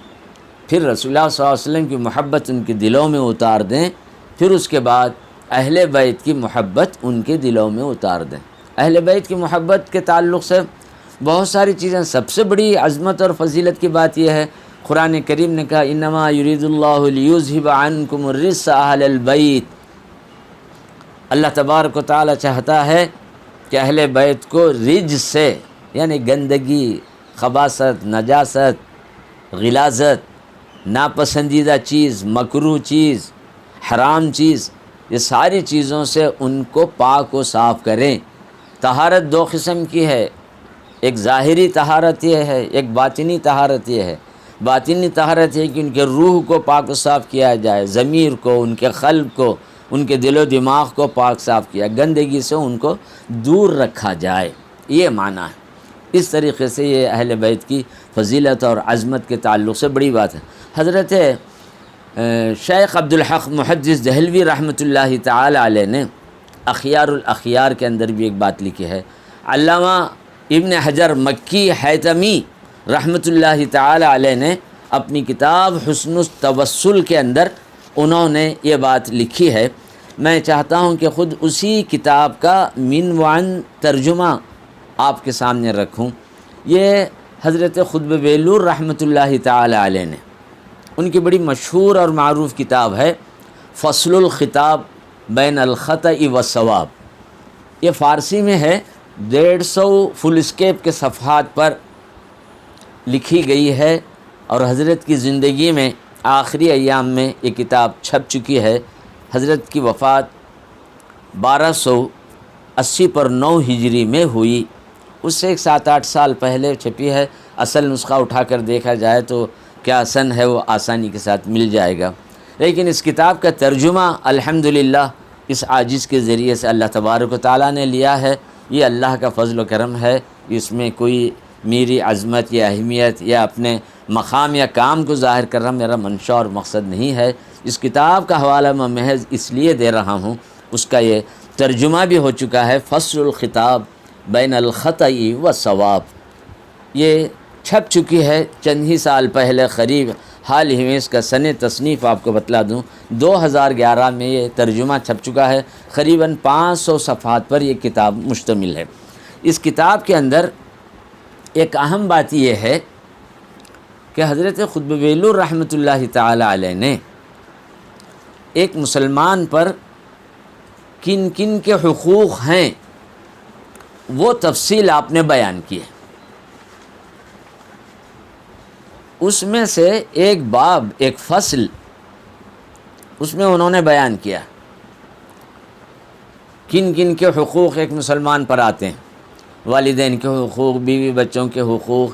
پھر رسول اللہ صلی اللہ علیہ وسلم کی محبت ان کے دلوں میں اتار دیں، پھر اس کے بعد اہل بیت کی محبت ان کے دلوں میں اتار دیں۔ اہل بیت کی محبت کے تعلق سے بہت ساری چیزیں، سب سے بڑی عظمت اور فضیلت کی بات یہ ہے، قرآن کریم نے کہا انما یرید اللہ لیذھب عنکم الرجس اہل البیت، اللہ تبارک و تعالی چاہتا ہے کہ اہل بیت کو رجس سے، یعنی گندگی، خباثت، نجاست، غلاظت، ناپسندیدہ چیز، مکروہ چیز، حرام چیز، یہ ساری چیزوں سے ان کو پاک و صاف کریں۔ طہارت 2 قسم کی ہے، ایک ظاہری طہارت یہ ہے، ایک باطنی طہارت یہ ہے۔ باطنی طہارت ہے کہ ان کے روح کو پاک و صاف کیا جائے، ضمیر کو، ان کے قلب کو، ان کے دل و دماغ کو پاک صاف کیا، گندگی سے ان کو دور رکھا جائے، یہ معنی ہے۔ اس طریقے سے یہ اہل بیت کی فضیلت اور عظمت کے تعلق سے بڑی بات ہے۔ حضرت شیخ عبدالحق محدث دہلوی رحمۃ اللہ تعالی علیہ نے اخیار الاخیار کے اندر بھی ایک بات لکھی ہے۔ علامہ ابن حجر مکی حیتمی رحمۃ اللہ تعالی علیہ نے اپنی کتاب حسن التوسل کے اندر انہوں نے یہ بات لکھی ہے۔ میں چاہتا ہوں کہ خود اسی کتاب کا عنوان ترجمہ آپ کے سامنے رکھوں۔ یہ حضرت خطب بیلور رحمۃ اللہ تعالی علیہ نے، ان کی بڑی مشہور اور معروف کتاب ہے فصل الخطاب بین الخطأ والصواب، یہ فارسی میں ہے، 150 فل اسکیپ کے صفحات پر لکھی گئی ہے، اور حضرت کی زندگی میں آخری ایام میں یہ کتاب چھپ چکی ہے۔ حضرت کی وفات 1280 پر 9 ہجری میں ہوئی، اس سے 7-8 سال پہلے چھپی ہے۔ اصل نسخہ اٹھا کر دیکھا جائے تو کیا سن ہے وہ آسانی کے ساتھ مل جائے گا، لیکن اس کتاب کا ترجمہ الحمدللہ اس عاجز کے ذریعے سے اللہ تبارک و تعالیٰ نے لیا ہے۔ یہ اللہ کا فضل و کرم ہے، اس میں کوئی میری عظمت یا اہمیت یا اپنے مقام یا کام کو ظاہر کر رہا میرا منشا اور مقصد نہیں ہے۔ اس کتاب کا حوالہ میں محض اس لیے دے رہا ہوں، اس کا یہ ترجمہ بھی ہو چکا ہے، فصل الخطاب بین الخطأ والصواب، یہ چھپ چکی ہے چند ہی سال پہلے، قریب حال ہی میں اس کا سن تصنیف آپ کو بتلا دوں 2011 میں یہ ترجمہ چھپ چکا ہے، قریباً 500 صفحات پر یہ کتاب مشتمل ہے۔ اس کتاب کے اندر ایک اہم بات یہ ہے کہ حضرت خطب بیلور رحمۃ اللہ تعالی علیہ نے ایک مسلمان پر کن کن کے حقوق ہیں وہ تفصیل آپ نے بیان کی ہے۔ اس میں سے ایک باب، ایک فصل، اس میں انہوں نے بیان کیا کن کن کے حقوق ایک مسلمان پر آتے ہیں، والدین کے حقوق، بیوی بچوں کے حقوق،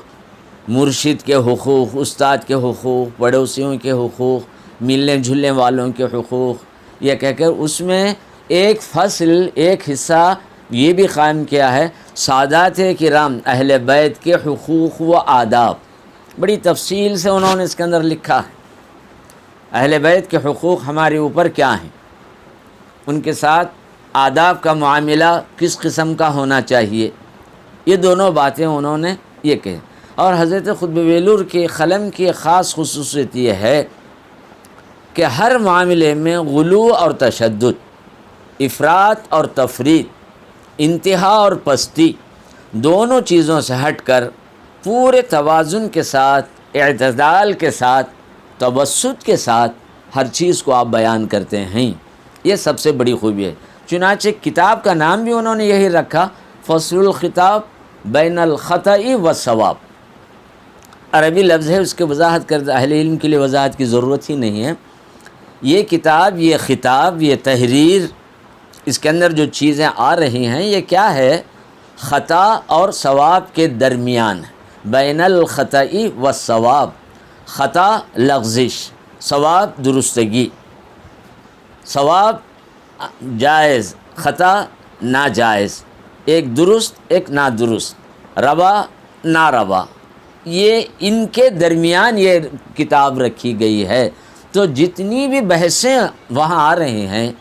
مرشد کے حقوق، استاد کے حقوق، پڑوسیوں کے حقوق، ملنے جلنے والوں کے حقوق، یہ کہہ کر اس میں ایک فصل، ایک حصہ یہ بھی قائم کیا ہے سادات کرام اہل بیت کے حقوق و آداب، بڑی تفصیل سے انہوں نے اس کے اندر لکھا ہے۔ اہل بیت کے حقوق ہمارے اوپر کیا ہیں، ان کے ساتھ آداب کا معاملہ کس قسم کا ہونا چاہیے، یہ دونوں باتیں انہوں نے یہ کہیں۔ اور حضرت قطب ویلور کے قلم کی خاص خصوصیت یہ ہے کہ ہر معاملے میں غلو اور تشدد، افراط اور تفریط، انتہا اور پستی، دونوں چیزوں سے ہٹ کر پورے توازن کے ساتھ، اعتدال کے ساتھ، توسط کے ساتھ ہر چیز کو آپ بیان کرتے ہیں۔ یہ سب سے بڑی خوبی ہے۔ چنانچہ کتاب کا نام بھی انہوں نے یہی رکھا، فصل الخطاب بین الخطأ والصواب۔ عربی لفظ ہے، اس کے وضاحت کر اہل علم کے لیے وضاحت کی ضرورت ہی نہیں ہے۔ یہ کتاب، یہ خطاب، یہ تحریر، اس کے اندر جو چیزیں آ رہی ہیں یہ کیا ہے؟ خطا اور ثواب کے درمیان، بین الخطأ والصواب۔ خطا لغزش، ثواب درستگی، ثواب جائز، خطا ناجائز، ایک درست ایک نادرست، روا ناروا، یہ ان کے درمیان یہ کتاب رکھی گئی ہے۔ تو جتنی بھی بحثیں وہاں آ رہی ہیں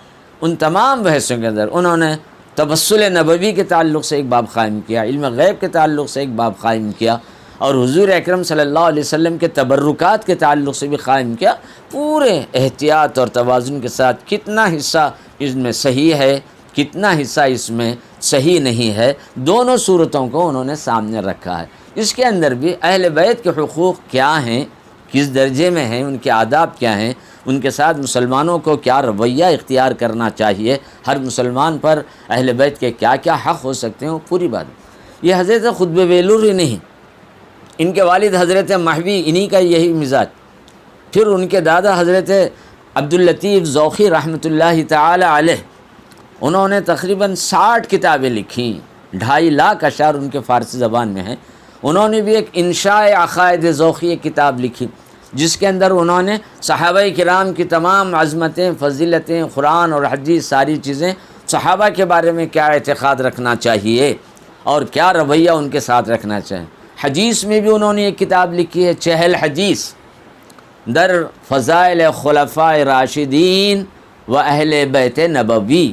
ان تمام بحثوں کے اندر انہوں نے تبسل نبوی کے تعلق سے ایک باب قائم کیا، علم غیب کے تعلق سے ایک باب قائم کیا، اور حضور اکرم صلی اللہ علیہ وسلم کے تبرکات کے تعلق سے بھی قائم کیا، پورے احتیاط اور توازن کے ساتھ۔ کتنا حصہ اس میں صحیح ہے، کتنا حصہ اس میں صحیح نہیں ہے، دونوں صورتوں کو انہوں نے سامنے رکھا ہے۔ اس کے اندر بھی اہل بیت کے حقوق کیا ہیں، کس درجے میں ہیں، ان کے آداب کیا ہیں، ان کے ساتھ مسلمانوں کو کیا رویہ اختیار کرنا چاہیے، ہر مسلمان پر اہل بیت کے کیا کیا حق ہو سکتے ہیں، وہ پوری بات۔ یہ حضرت قطب ویلور ہی نہیں، ان کے والد حضرت مہوی انہی کا یہی مزاج، پھر ان کے دادا حضرت عبداللطیف ذوقی رحمۃ اللہ تعالی علیہ، انہوں نے تقریباً 60 کتابیں لکھیں، 2.5 لاکھ اشعار ان کے فارسی زبان میں ہیں۔ انہوں نے بھی ایک انشاء عقائد ذوقی کتاب لکھی، جس کے اندر انہوں نے صحابہ کرام کی تمام عظمتیں، فضیلتیں، قرآن اور حدیث، ساری چیزیں، صحابہ کے بارے میں کیا اعتقاد رکھنا چاہیے اور کیا رویہ ان کے ساتھ رکھنا چاہیے۔ حدیث میں بھی انہوں نے ایک کتاب لکھی ہے، 40 حدیث در فضائل خلفاء راشدین و اہل بیت نبوی۔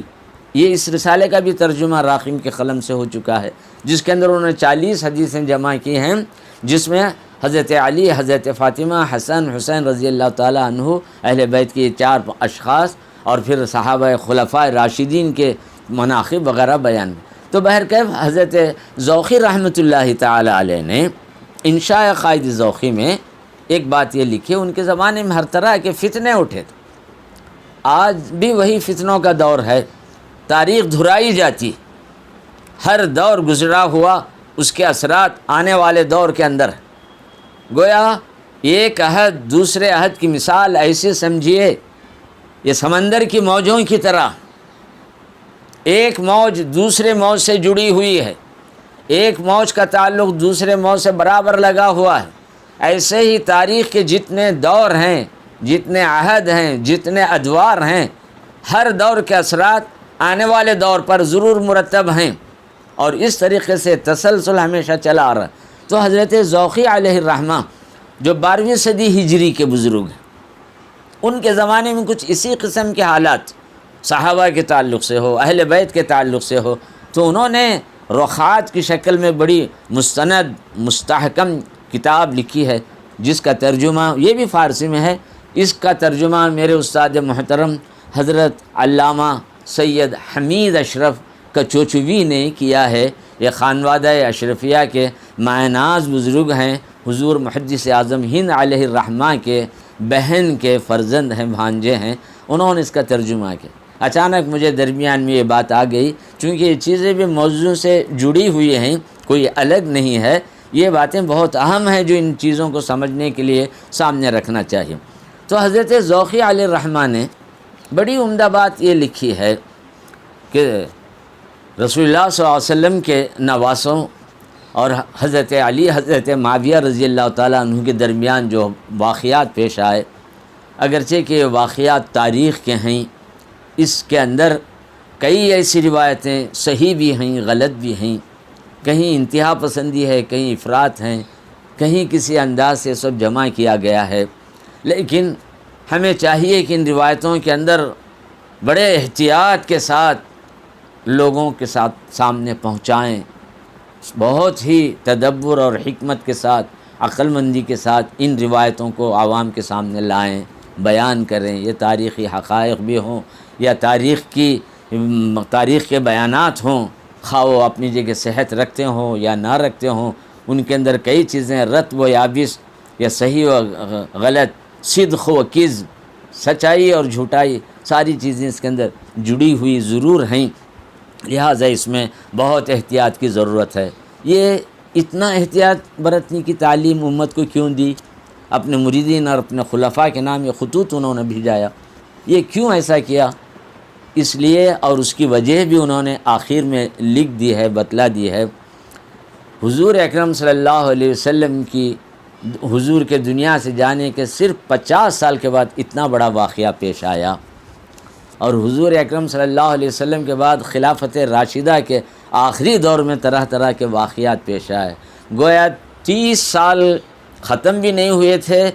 یہ اس رسالے کا بھی ترجمہ راقم کے قلم سے ہو چکا ہے، جس کے اندر انہوں نے 40 حدیثیں جمع کی ہیں، جس میں حضرت علی، حضرت فاطمہ، حسن، حسین رضی اللہ تعالیٰ عنہ، اہل بیت کی 4 اشخاص اور پھر صحابہ خلفاء راشدین کے مناقب وغیرہ بیان۔ تو بہرکیف حضرت ذوقی رحمۃ اللہ تعالی علیہ نے انشاء عقائد ذوقی میں ایک بات یہ لکھی، ان کے زمانے میں ہر طرح کے فتنے اٹھے تھے، آج بھی وہی فتنوں کا دور ہے، تاریخ دہرائی جاتی، ہر دور گزرا ہوا اس کے اثرات آنے والے دور کے اندر، گویا ایک عہد دوسرے عہد کی مثال ایسے سمجھیے، یہ سمندر کی موجوں کی طرح، ایک موج دوسرے موج سے جڑی ہوئی ہے، ایک موج کا تعلق دوسرے موج سے برابر لگا ہوا ہے۔ ایسے ہی تاریخ کے جتنے دور ہیں، جتنے عہد ہیں، جتنے ادوار ہیں، ہر دور کے اثرات آنے والے دور پر ضرور مرتب ہیں، اور اس طریقے سے تسلسل ہمیشہ چلا آ رہا ہے۔ تو حضرت ذوقی علیہ الرحمہ جو 12ویں صدی ہجری کے بزرگ ہیں، ان کے زمانے میں کچھ اسی قسم کے حالات صحابہ کے تعلق سے ہو، اہل بیت کے تعلق سے ہو، تو انہوں نے رخات کی شکل میں بڑی مستند مستحکم کتاب لکھی ہے، جس کا ترجمہ یہ بھی فارسی میں ہے۔ اس کا ترجمہ میرے استاد محترم حضرت علامہ سید حمید اشرف کچوچوی نے کیا ہے۔ یہ خانوادہ اشرفیہ کے معناز بزرگ ہیں، حضور محدث اعظم ہند علیہ الرحمہ کے بہن کے فرزند ہیں، بھانجے ہیں، انہوں نے اس کا ترجمہ کیا۔ اچانک مجھے درمیان میں یہ بات آ گئی، چونکہ یہ چیزیں بھی موضوع سے جڑی ہوئی ہیں، کوئی الگ نہیں ہے، یہ باتیں بہت اہم ہیں جو ان چیزوں کو سمجھنے کے لیے سامنے رکھنا چاہیے۔ تو حضرت ذوقی علیہ الرحمہ نے بڑی عمدہ بات یہ لکھی ہے کہ رسول اللہ صلی اللہ علیہ وسلم کے نواسوں اور حضرت علی، حضرت معاویہ رضی اللہ تعالیٰ عنہ کے درمیان جو واقعات پیش آئے، اگرچہ کہ یہ واقعات تاریخ کے ہیں، اس کے اندر کئی ایسی روایتیں صحیح بھی ہیں، غلط بھی ہیں، کہیں انتہا پسندی ہے، کہیں افراط ہیں، کہیں کسی انداز سے سب جمع کیا گیا ہے، لیکن ہمیں چاہیے کہ ان روایتوں کے اندر بڑے احتیاط کے ساتھ لوگوں کے ساتھ سامنے پہنچائیں، بہت ہی تدبر اور حکمت کے ساتھ، عقل مندی کے ساتھ ان روایتوں کو عوام کے سامنے لائیں، بیان کریں۔ یہ تاریخی حقائق بھی ہوں یا تاریخ کے بیانات ہوں، خواہ وہ اپنی جگہ صحت رکھتے ہوں یا نہ رکھتے ہوں، ان کے اندر کئی چیزیں رتب و یابس یا صحیح و غلط، صدق و کذب، سچائی اور جھوٹائی، ساری چیزیں اس کے اندر جڑی ہوئی ضرور ہیں، لہٰذا اس میں بہت احتیاط کی ضرورت ہے۔ یہ اتنا احتیاط برتنے کی تعلیم امت کو کیوں دی؟ اپنے مریدین اور اپنے خلفاء کے نام یہ خطوط انہوں نے بھیجایا، یہ کیوں ایسا کیا؟ اس لیے، اور اس کی وجہ بھی انہوں نے آخر میں لکھ دی ہے، بتلا دی ہے۔ حضور اکرم صلی اللہ علیہ وسلم کی حضور کے دنیا سے جانے کے صرف 50 سال کے بعد اتنا بڑا واقعہ پیش آیا، اور حضور اکرم صلی اللہ علیہ وسلم کے بعد خلافت راشدہ کے آخری دور میں طرح طرح کے واقعات پیش آئے۔ گویا 30 سال ختم بھی نہیں ہوئے تھے،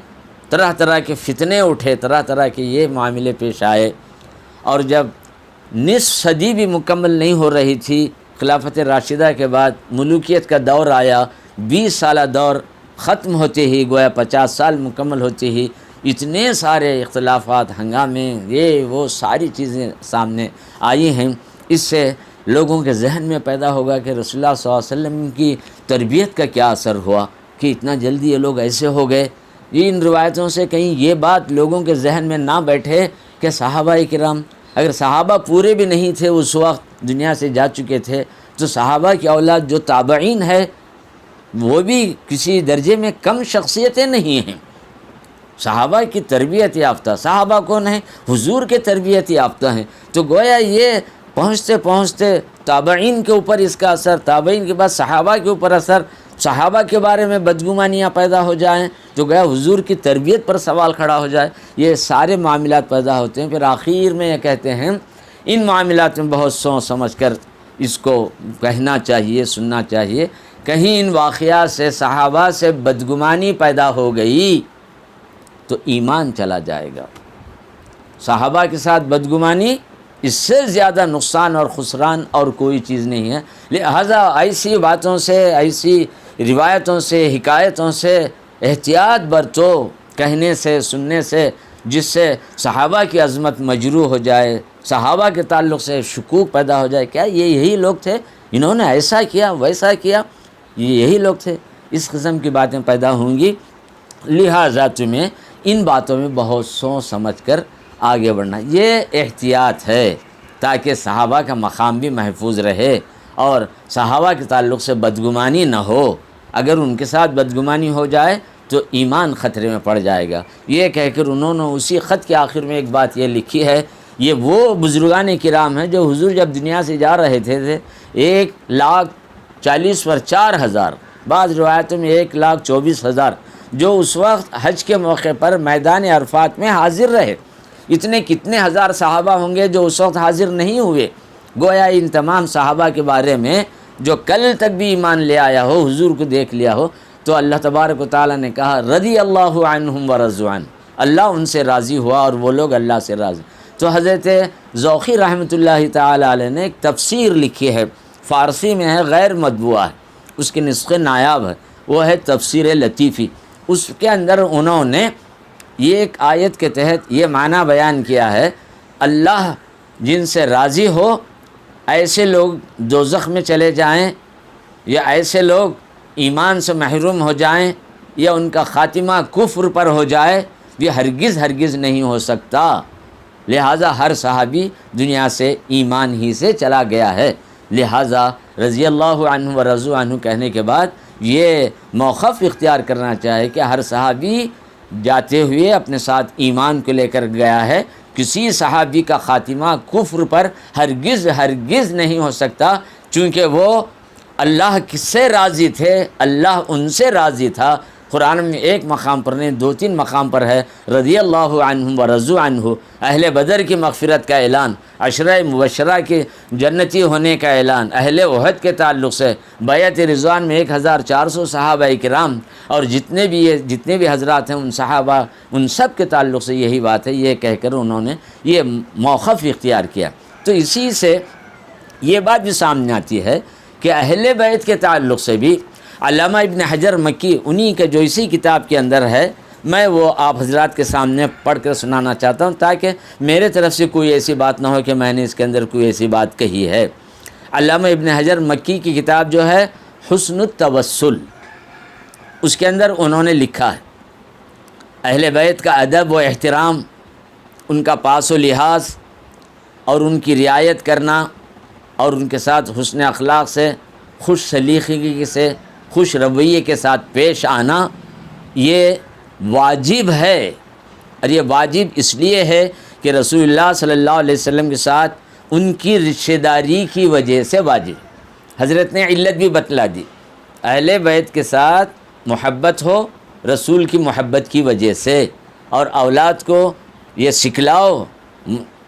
طرح طرح کے فتنے اٹھے، طرح طرح کے یہ معاملے پیش آئے، اور جب نصف صدی بھی مکمل نہیں ہو رہی تھی خلافت راشدہ کے بعد ملوکیت کا دور آیا، 20 سالہ دور ختم ہوتے ہی گویا 50 سال مکمل ہوتے ہی اتنے سارے اختلافات، ہنگامے، یہ وہ ساری چیزیں سامنے آئی ہیں۔ اس سے لوگوں کے ذہن میں پیدا ہوگا کہ رسول اللہ صلی اللہ علیہ وسلم کی تربیت کا کیا اثر ہوا کہ اتنا جلدی یہ لوگ ایسے ہو گئے۔ ان روایتوں سے کہیں یہ بات لوگوں کے ذہن میں نہ بیٹھے کہ صحابہ کرام، اگر صحابہ پورے بھی نہیں تھے اس وقت دنیا سے جا چکے تھے، تو صحابہ کی اولاد جو تابعین ہے وہ بھی کسی درجے میں کم شخصیتیں نہیں ہیں۔ صحابہ کی تربیت یافتہ، صحابہ کون ہیں؟ حضور کے تربیت یافتہ ہیں، تو گویا یہ پہنچتے پہنچتے تابعین کے اوپر اس کا اثر، تابعین کے بعد صحابہ کے اوپر اثر، صحابہ کے بارے میں بدگمانیاں پیدا ہو جائیں تو گویا حضور کی تربیت پر سوال کھڑا ہو جائے، یہ سارے معاملات پیدا ہوتے ہیں۔ پھر آخر میں یہ کہتے ہیں ان معاملات میں بہت سوچ سمجھ کر اس کو کہنا چاہیے، سننا چاہیے۔ کہیں ان واقعات سے صحابہ سے بدگمانی پیدا ہو گئی تو ایمان چلا جائے گا۔ صحابہ کے ساتھ بدگمانی اس سے زیادہ نقصان اور خسران اور کوئی چیز نہیں ہے، لہذا ایسی باتوں سے، ایسی روایتوں سے، حکایتوں سے احتیاط برتو، کہنے سے، سننے سے، جس سے صحابہ کی عظمت مجروح ہو جائے، صحابہ کے تعلق سے شکوک پیدا ہو جائے، کیا یہ یہی لوگ تھے، انہوں نے ایسا کیا، ویسا کیا، یہ یہی لوگ تھے، اس قسم کی باتیں پیدا ہوں گی۔ لہٰذا تمہیں ان باتوں میں بہت سوچ سمجھ کر آگے بڑھنا، یہ احتیاط ہے تاکہ صحابہ کا مقام بھی محفوظ رہے اور صحابہ کے تعلق سے بدگمانی نہ ہو۔ اگر ان کے ساتھ بدگمانی ہو جائے تو ایمان خطرے میں پڑ جائے گا۔ یہ کہہ کر انہوں نے اسی خط کے آخر میں ایک بات یہ لکھی ہے، یہ وہ بزرگان کرام ہیں جو حضور جب دنیا سے جا رہے تھے 1,40,000 بعض روایتوں میں 1,24,000 جو اس وقت حج کے موقع پر میدان عرفات میں حاضر رہے۔ اتنے کتنے ہزار صحابہ ہوں گے جو اس وقت حاضر نہیں ہوئے۔ گویا ان تمام صحابہ کے بارے میں جو کل تک بھی ایمان لے آیا ہو، حضور کو دیکھ لیا ہو، تو اللہ تبارک و تعالیٰ نے کہا رضی اللہ عنہم ورضوا عنہ، اللہ ان سے راضی ہوا اور وہ لوگ اللہ سے راضی۔ تو حضرت ذوقی رحمۃ اللہ تعالیٰ علیہ نے ایک تفسیر لکھی ہے، فارسی میں ہے، غیر مطبوعہ ہے، اس کے نسخے نایاب ہے، وہ ہے تفسیر لطیفی۔ اس کے اندر انہوں نے یہ ایک آیت کے تحت یہ معنی بیان کیا ہے، اللہ جن سے راضی ہو ایسے لوگ دوزخ میں چلے جائیں یا ایسے لوگ ایمان سے محروم ہو جائیں یا ان کا خاتمہ کفر پر ہو جائے، یہ ہرگز نہیں ہو سکتا۔ لہٰذا ہر صحابی دنیا سے ایمان ہی سے چلا گیا ہے، لہٰذا رضی اللہ عنہ و رضوا عنہ کہنے کے بعد یہ موقف اختیار کرنا چاہے کہ ہر صحابی جاتے ہوئے اپنے ساتھ ایمان کو لے کر گیا ہے، کسی صحابی کا خاتمہ کفر پر ہرگز نہیں ہو سکتا، چونکہ وہ اللہ کس سے راضی تھے، اللہ ان سے راضی تھا، قرآن میں ایک مقام پر نہیں 2-3 مقام پر ہے رضی اللہ عنہم ورضوا عنہ، اہل بدر کی مغفرت کا اعلان، عشرہ مبشرہ کے جنتی ہونے کا اعلان، اہل احد کے تعلق سے بیعت رضوان میں 1400 صحابہ کرام اور جتنے بھی حضرات ہیں ان صحابہ ان سب کے تعلق سے یہی بات ہے، یہ کہہ کر انہوں نے یہ موقف اختیار کیا۔ تو اسی سے یہ بات بھی سامنے آتی ہے کہ اہل بیت کے تعلق سے بھی علامہ ابن حجر مکی انہی کے جو اسی کتاب کے اندر ہے، میں وہ آپ حضرات کے سامنے پڑھ کر سنانا چاہتا ہوں تاکہ میرے طرف سے کوئی ایسی بات نہ ہو کہ میں نے اس کے اندر کوئی ایسی بات کہی ہے۔ علامہ ابن حجر مکی کی کتاب جو ہے حسن التوسل، اس کے اندر انہوں نے لکھا ہے اہل بیت کا ادب و احترام، ان کا پاس و لحاظ اور ان کی رعایت کرنا اور ان کے ساتھ حسن اخلاق سے، خوش سلیقگی سے، خوش رویے کے ساتھ پیش آنا، یہ واجب ہے۔ اور یہ واجب اس لیے ہے کہ رسول اللہ صلی اللہ علیہ وسلم کے ساتھ ان کی رشتہ داری کی وجہ سے واجب۔ حضرت نے علت بھی بتلا دی، اہل بیت کے ساتھ محبت ہو رسول کی محبت کی وجہ سے، اور اولاد کو یہ سکھلاؤ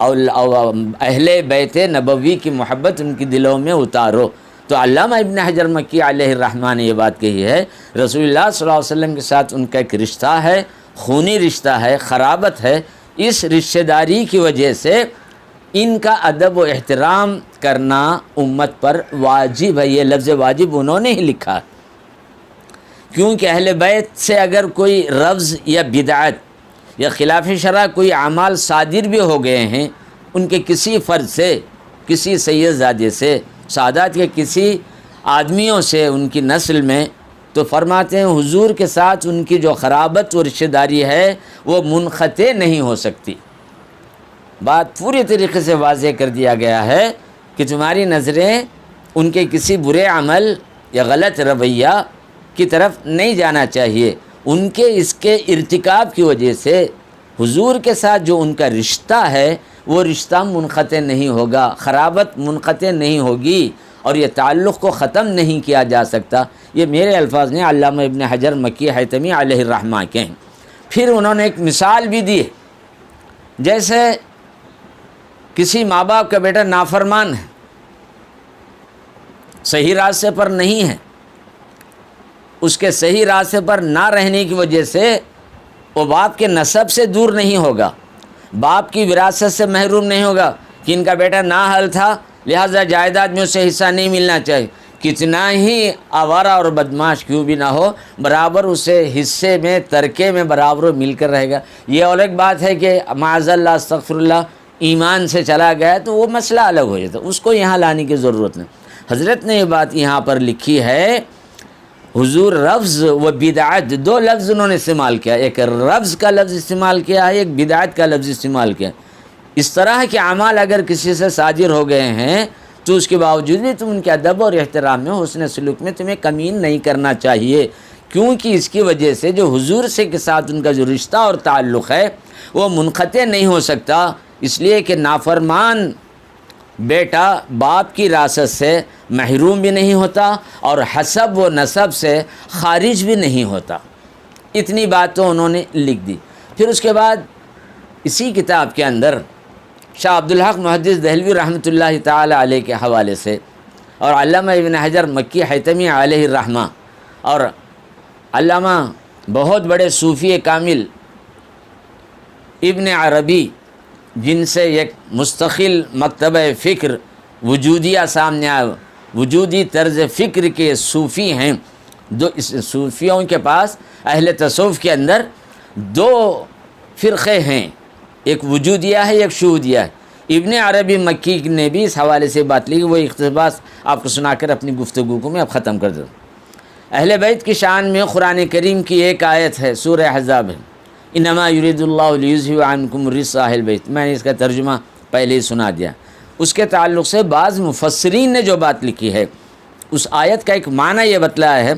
اہل بیت نبوی کی محبت ان کی دلوں میں اتارو۔ تو علامہ ابن حجر مکی علیہ الرحمہ نے یہ بات کہی ہے، رسول اللہ صلی اللہ علیہ وسلم کے ساتھ ان کا ایک رشتہ ہے، خونی رشتہ ہے، قرابت ہے، اس رشتہ داری کی وجہ سے ان کا ادب و احترام کرنا امت پر واجب ہے۔ یہ لفظ واجب انہوں نے ہی لکھا ہے، کیونکہ اہل بیت سے اگر کوئی رفض یا بدعت یا خلاف شرع کوئی اعمال صادر بھی ہو گئے ہیں ان کے کسی فرد سے، کسی سید زادے سے، سادات کے کسی آدمیوں سے ان کی نسل میں، تو فرماتے ہیں حضور کے ساتھ ان کی جو قرابت و رشتہ داری ہے وہ منقطع نہیں ہو سکتی۔ بات پوری طریقے سے واضح کر دیا گیا ہے کہ تمہاری نظریں ان کے کسی برے عمل یا غلط رویہ کی طرف نہیں جانا چاہیے، ان کے اس کے ارتکاب کی وجہ سے حضور کے ساتھ جو ان کا رشتہ ہے وہ رشتہ منقطع نہیں ہوگا، قرابت منقطع نہیں ہوگی، اور یہ تعلق کو ختم نہیں کیا جا سکتا۔ یہ میرے الفاظ نہیں، علامہ ابن حجر مکی حیتمی علیہ الرحمہ کے ہیں۔ پھر انہوں نے ایک مثال بھی دی، جیسے کسی ماں باپ کا بیٹا نافرمان ہے، صحیح راستے پر نہیں ہے، اس کے صحیح راستے پر نہ رہنے کی وجہ سے وہ باپ کے نسب سے دور نہیں ہوگا، باپ کی وراثت سے محروم نہیں ہوگا کہ ان کا بیٹا نااہل تھا لہذا جائیداد میں اسے حصہ نہیں ملنا چاہیے، کتنا ہی آوارہ اور بدماش کیوں بھی نہ ہو برابر اسے حصے میں ترکے میں برابر مل کر رہے گا۔ یہ اور ایک بات ہے کہ معاذ اللہ استغفر اللہ ایمان سے چلا گیا تو وہ مسئلہ الگ ہو جاتا، اس کو یہاں لانے کی ضرورت نہیں۔ حضرت نے یہ بات یہاں پر لکھی ہے، حضور رفض و بدعت دو لفظ انہوں نے استعمال کیا، ایک رفض کا لفظ استعمال کیا ہے، ایک بدعت کا لفظ استعمال کیا۔ اس طرح کے اعمال اگر کسی سے صادر ہو گئے ہیں تو اس کے باوجود بھی تم ان کے ادب اور احترام میں، حسن سلوک میں تمہیں کمی نہیں کرنا چاہیے، کیونکہ اس کی وجہ سے جو حضور سے کے ساتھ ان کا جو رشتہ اور تعلق ہے وہ منقطع نہیں ہو سکتا، اس لیے کہ نافرمان بیٹا باپ کی وراثت سے محروم بھی نہیں ہوتا اور حسب و نسب سے خارج بھی نہیں ہوتا۔ اتنی بات تو انہوں نے لکھ دی۔ پھر اس کے بعد اسی کتاب کے اندر شاہ عبدالحق محدث دہلوی رحمۃ اللہ تعالی علیہ کے حوالے سے اور علامہ ابن حجر مکی حیتمی علیہ الرحمہ اور علامہ بہت بڑے صوفی کامل ابن عربی، جن سے ایک مستقل مکتبہ فکر وجودیہ سامنے آیا، وجودی طرز فکر کے صوفی ہیں، اس صوفیوں کے پاس اہل تصوف کے اندر دو فرقے ہیں، ایک وجودیہ ہے ایک شہودیہ ہے۔ ابن عربی مکی نے بھی اس حوالے سے بات لی، وہ اقتباس آپ کو سنا کر اپنی گفتگو کو میں اب ختم کر دوں۔ اہل بیت کی شان میں قرآن کریم کی ایک آیت ہے، سورہ احزاب ہے، انما یرید اللہ لیذھب عنکم الرجس اہل بیت، میں نے اس کا ترجمہ پہلے ہی سنا دیا۔ اس کے تعلق سے بعض مفسرین نے جو بات لکھی ہے، اس آیت کا ایک معنی یہ بتلایا ہے،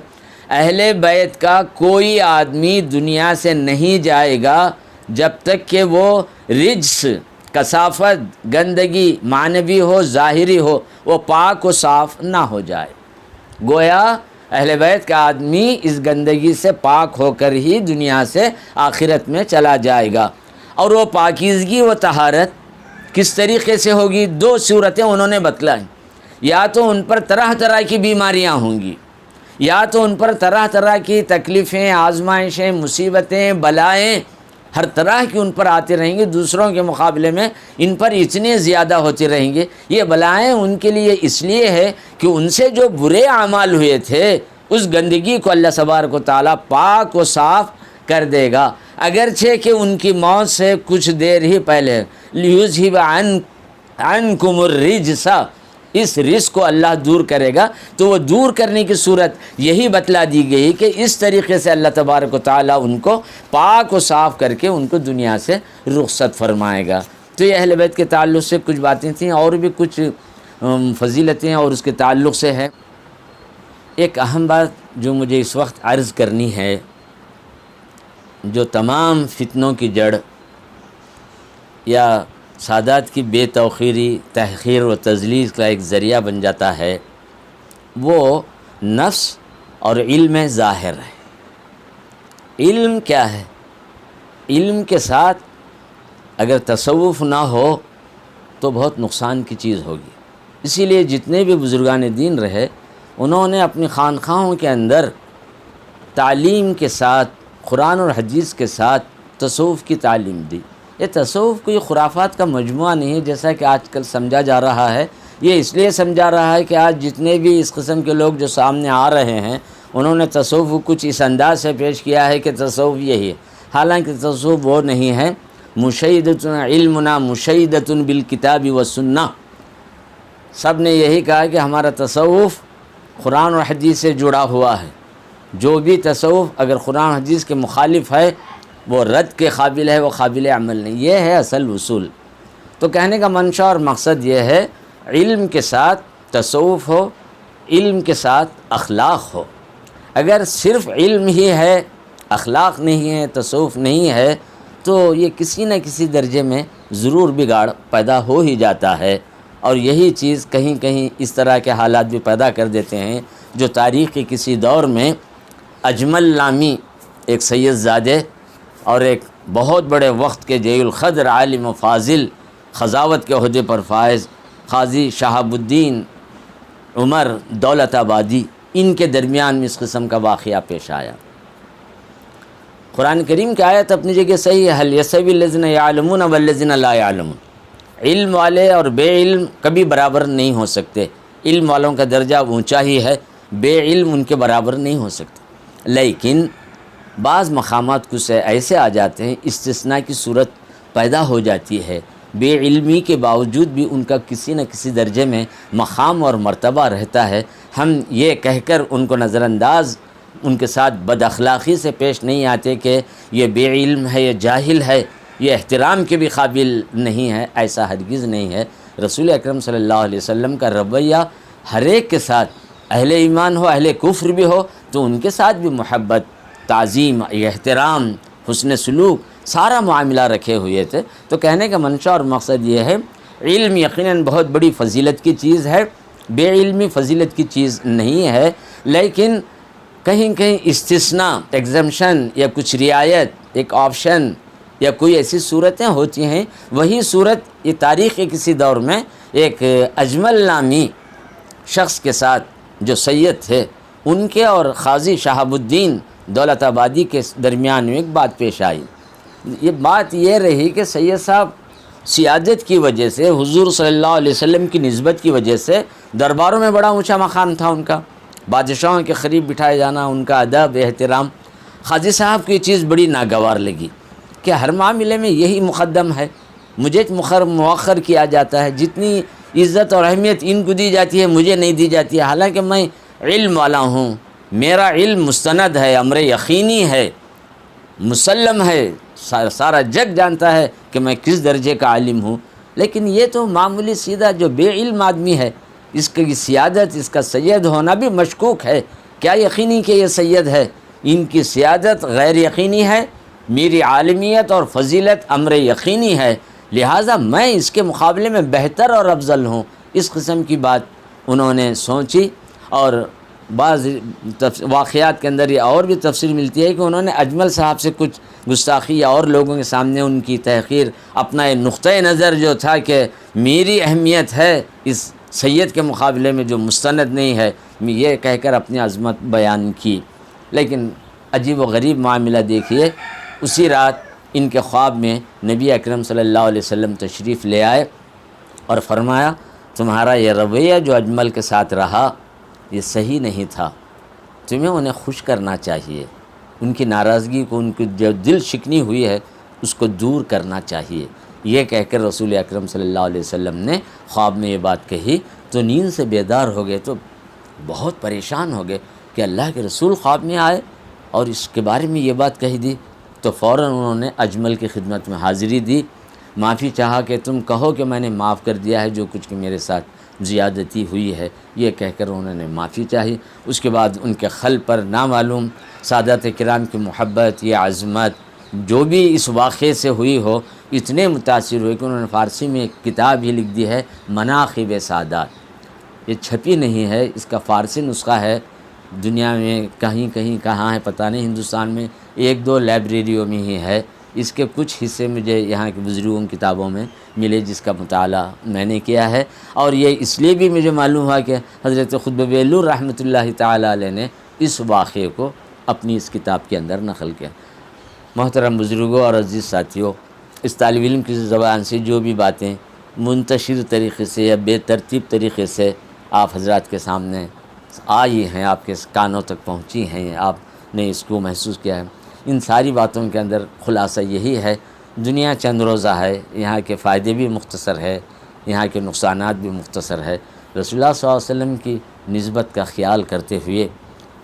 اہل بیت کا کوئی آدمی دنیا سے نہیں جائے گا جب تک کہ وہ رجس، کثافت، گندگی معنوی ہو ظاہری ہو، وہ پاک و صاف نہ ہو جائے۔ گویا اہل بیت کا آدمی اس گندگی سے پاک ہو کر ہی دنیا سے آخرت میں چلا جائے گا۔ اور وہ پاکیزگی و طہارت کس طریقے سے ہوگی؟ 2 صورتیں انہوں نے بتلائیں۔ یا تو ان پر طرح طرح کی بیماریاں ہوں گی، یا تو ان پر طرح طرح کی تکلیفیں، آزمائشیں، مصیبتیں، بلائیں ہر طرح کی ان پر آتی رہیں گی، دوسروں کے مقابلے میں ان پر اتنے زیادہ ہوتی رہیں گی۔ یہ بلائیں ان کے لیے اس لیے ہے کہ ان سے جو برے اعمال ہوئے تھے اس گندگی کو اللہ تبارک و تعالیٰ پاک و صاف کر دے گا، اگرچہ کہ ان کی موت سے کچھ دیر ہی پہلے لیُذْهِبَ عَنْکُمُ الرِّجْسَ، اس رجس کو اللہ دور کرے گا۔ تو وہ دور کرنے کی صورت یہی بتلا دی گئی کہ اس طریقے سے اللہ تبارک و تعالیٰ ان کو پاک و صاف کر کے ان کو دنیا سے رخصت فرمائے گا۔ تو یہ اہل بیت کے تعلق سے کچھ باتیں تھیں، اور بھی کچھ فضیلتیں اور اس کے تعلق سے ہے۔ ایک اہم بات جو مجھے اس وقت عرض کرنی ہے، جو تمام فتنوں کی جڑ یا سادات کی بے توقیری، تحقیر و تذلیل کا ایک ذریعہ بن جاتا ہے، وہ نفس اور علم ظاہر ہے۔ علم کیا ہے؟ علم کے ساتھ اگر تصوف نہ ہو تو بہت نقصان کی چیز ہوگی۔ اسی لیے جتنے بھی بزرگان دین رہے، انہوں نے اپنی خانقاہوں کے اندر تعلیم کے ساتھ، قرآن اور حدیث کے ساتھ تصوف کی تعلیم دی۔ یہ تصوف کوئی خرافات کا مجموعہ نہیں ہے جیسا کہ آج کل سمجھا جا رہا ہے۔ یہ اس لیے سمجھا رہا ہے کہ آج جتنے بھی اس قسم کے لوگ جو سامنے آ رہے ہیں، انہوں نے تصوف کو کچھ اس انداز سے پیش کیا ہے کہ تصوف یہی ہے، حالانکہ تصوف وہ نہیں ہے۔ مشیدۃ علمنا مشیدۃ بالکتاب والسنہ، سب نے یہی کہا کہ ہمارا تصوف قرآن اور حدیث سے جڑا ہوا ہے۔ جو بھی تصوف اگر قرآن حدیث کے مخالف ہے وہ رد کے قابل ہے، وہ قابل عمل نہیں۔ یہ ہے اصل اصول۔ تو کہنے کا منشا اور مقصد یہ ہے، علم کے ساتھ تصوف ہو، علم کے ساتھ اخلاق ہو۔ اگر صرف علم ہی ہے، اخلاق نہیں ہے، تصوف نہیں ہے، تو یہ کسی نہ کسی درجے میں ضرور بگاڑ پیدا ہو ہی جاتا ہے۔ اور یہی چیز کہیں کہیں اس طرح کے حالات بھی پیدا کر دیتے ہیں، جو تاریخ کے کسی دور میں اجمل نامی ایک سید زادے اور ایک بہت بڑے وقت کے جلیل القدر عالم و فاضل، خضاوت کے عہدے پر فائز قاضی شہاب الدین عمر دولت آبادی، ان کے درمیان میں اس قسم کا واقعہ پیش آیا۔ قرآن کریم کی آیت اپنی جگہ صحیح ہے، هل يستوي الذين يعلمون والذين لا يعلمون، علم والے اور بے علم کبھی برابر نہیں ہو سکتے۔ علم والوں کا درجہ اونچا ہی ہے، بے علم ان کے برابر نہیں ہو سکتے۔ لیکن بعض مقامات کچھ ایسے آ جاتے ہیں، استثناء کی صورت پیدا ہو جاتی ہے، بے علمی کے باوجود بھی ان کا کسی نہ کسی درجے میں مقام اور مرتبہ رہتا ہے۔ ہم یہ کہہ کر ان کو نظر انداز، ان کے ساتھ بد اخلاقی سے پیش نہیں آتے کہ یہ بے علم ہے، یہ جاہل ہے، یہ احترام کے بھی قابل نہیں ہے، ایسا ہرگز نہیں ہے۔ رسول اکرم صلی اللہ علیہ وسلم کا رویہ ہر ایک کے ساتھ، اہل ایمان ہو، اہل کفر بھی ہو، تو ان کے ساتھ بھی محبت، تعظیم، احترام، حسن سلوک، سارا معاملہ رکھے ہوئے تھے۔ تو کہنے کا منشا اور مقصد یہ ہے، علم یقیناً بہت بڑی فضیلت کی چیز ہے، بے علمی فضیلت کی چیز نہیں ہے، لیکن کہیں کہیں استثناء، ایگزمپشن یا کچھ رعایت، ایک آپشن یا کوئی ایسی صورتیں ہوتی ہیں۔ وہی صورت یہ تاریخ کے کسی دور میں ایک اجمل نامی شخص کے ساتھ جو سید تھے، ان کے اور قاضی شہاب الدین دولت آبادی کے درمیان میں ایک بات پیش آئی۔ یہ بات یہ رہی کہ سید صاحب سیادت کی وجہ سے، حضور صلی اللہ علیہ وسلم کی نسبت کی وجہ سے درباروں میں بڑا اونچا مقام تھا ان کا، بادشاہوں کے قریب بٹھائے جانا، ان کا ادب، احترام۔ قاضی صاحب کو یہ چیز بڑی ناگوار لگی کہ ہر معاملے میں یہی مقدم ہے، مجھے مؤخر کیا جاتا ہے، جتنی عزت اور اہمیت ان کو دی جاتی ہے مجھے نہیں دی جاتی ہے، حالانکہ میں علم والا ہوں، میرا علم مستند ہے، امر یقینی ہے، مسلم ہے، سارا جگ جانتا ہے کہ میں کس درجے کا عالم ہوں۔ لیکن یہ تو معمولی سیدھا جو بے علم آدمی ہے، اس کی سیادت، اس کا سید ہونا بھی مشکوک ہے۔ کیا یقینی کہ یہ سید ہے؟ ان کی سیادت غیر یقینی ہے، میری عالمیت اور فضیلت امر یقینی ہے، لہٰذا میں اس کے مقابلے میں بہتر اور افضل ہوں۔ اس قسم کی بات انہوں نے سوچی اور بعض واقعات کے اندر یہ اور بھی تفصیل ملتی ہے کہ انہوں نے اجمل صاحب سے کچھ گستاخی یا اور لوگوں کے سامنے ان کی تحقیر، اپنا یہ نقطۂ نظر جو تھا کہ میری اہمیت ہے اس سید کے مقابلے میں جو مستند نہیں ہے، یہ کہہ کر اپنی عظمت بیان کی۔ لیکن عجیب و غریب معاملہ دیکھیے، اسی رات ان کے خواب میں نبی اکرم صلی اللہ علیہ وسلم تشریف لے آئے اور فرمایا تمہارا یہ رویہ جو اجمل کے ساتھ رہا یہ صحیح نہیں تھا، تمہیں انہیں خوش کرنا چاہیے، ان کی ناراضگی کو، ان کی جو دل شکنی ہوئی ہے اس کو دور کرنا چاہیے۔ یہ کہہ کر رسول اکرم صلی اللہ علیہ وسلم نے خواب میں یہ بات کہی تو نیند سے بیدار ہو گئے، تو بہت پریشان ہو گئے کہ اللہ کے رسول خواب میں آئے اور اس کے بارے میں یہ بات کہی دی۔ تو فوراً انہوں نے اجمل کی خدمت میں حاضری دی، معافی چاہا کہ تم کہو کہ میں نے معاف کر دیا ہے جو کچھ کہ میرے ساتھ زیادتی ہوئی ہے، یہ کہہ کر انہوں نے معافی چاہی۔ اس کے بعد ان کے خل پر نامعلوم سادات کرام کی محبت، یہ عظمت جو بھی اس واقعے سے ہوئی ہو، اتنے متاثر ہوئے کہ انہوں نے فارسی میں ایک کتاب ہی لکھ دی ہے مناقب سادات۔ یہ چھپی نہیں ہے، اس کا فارسی نسخہ ہے، دنیا میں کہیں کہیں کہاں ہے پتہ نہیں، ہندوستان میں ایک دو لائبریریوں میں ہی ہے۔ اس کے کچھ حصے مجھے یہاں کے بزرگوں کی کتابوں میں ملے جس کا مطالعہ میں نے کیا ہے، اور یہ اس لیے بھی مجھے معلوم ہوا کہ حضرت خطب بیلور رحمۃ اللہ تعالی علیہ نے اس واقعے کو اپنی اس کتاب کے اندر نقل کیا۔ محترم بزرگوں اور عزیز ساتھیوں، اس طالب علم کی زبان سے جو بھی باتیں منتشر طریقے سے یا بے ترتیب طریقے سے آپ حضرات کے سامنے آئی ہیں، آپ کے کانوں تک پہنچی ہیں، آپ نے اس کو محسوس کیا ہے، ان ساری باتوں کے اندر خلاصہ یہی ہے دنیا چند روزہ ہے، یہاں کے فائدے بھی مختصر ہے، یہاں کے نقصانات بھی مختصر ہے۔ رسول اللہ صلی اللہ علیہ وسلم کی نسبت کا خیال کرتے ہوئے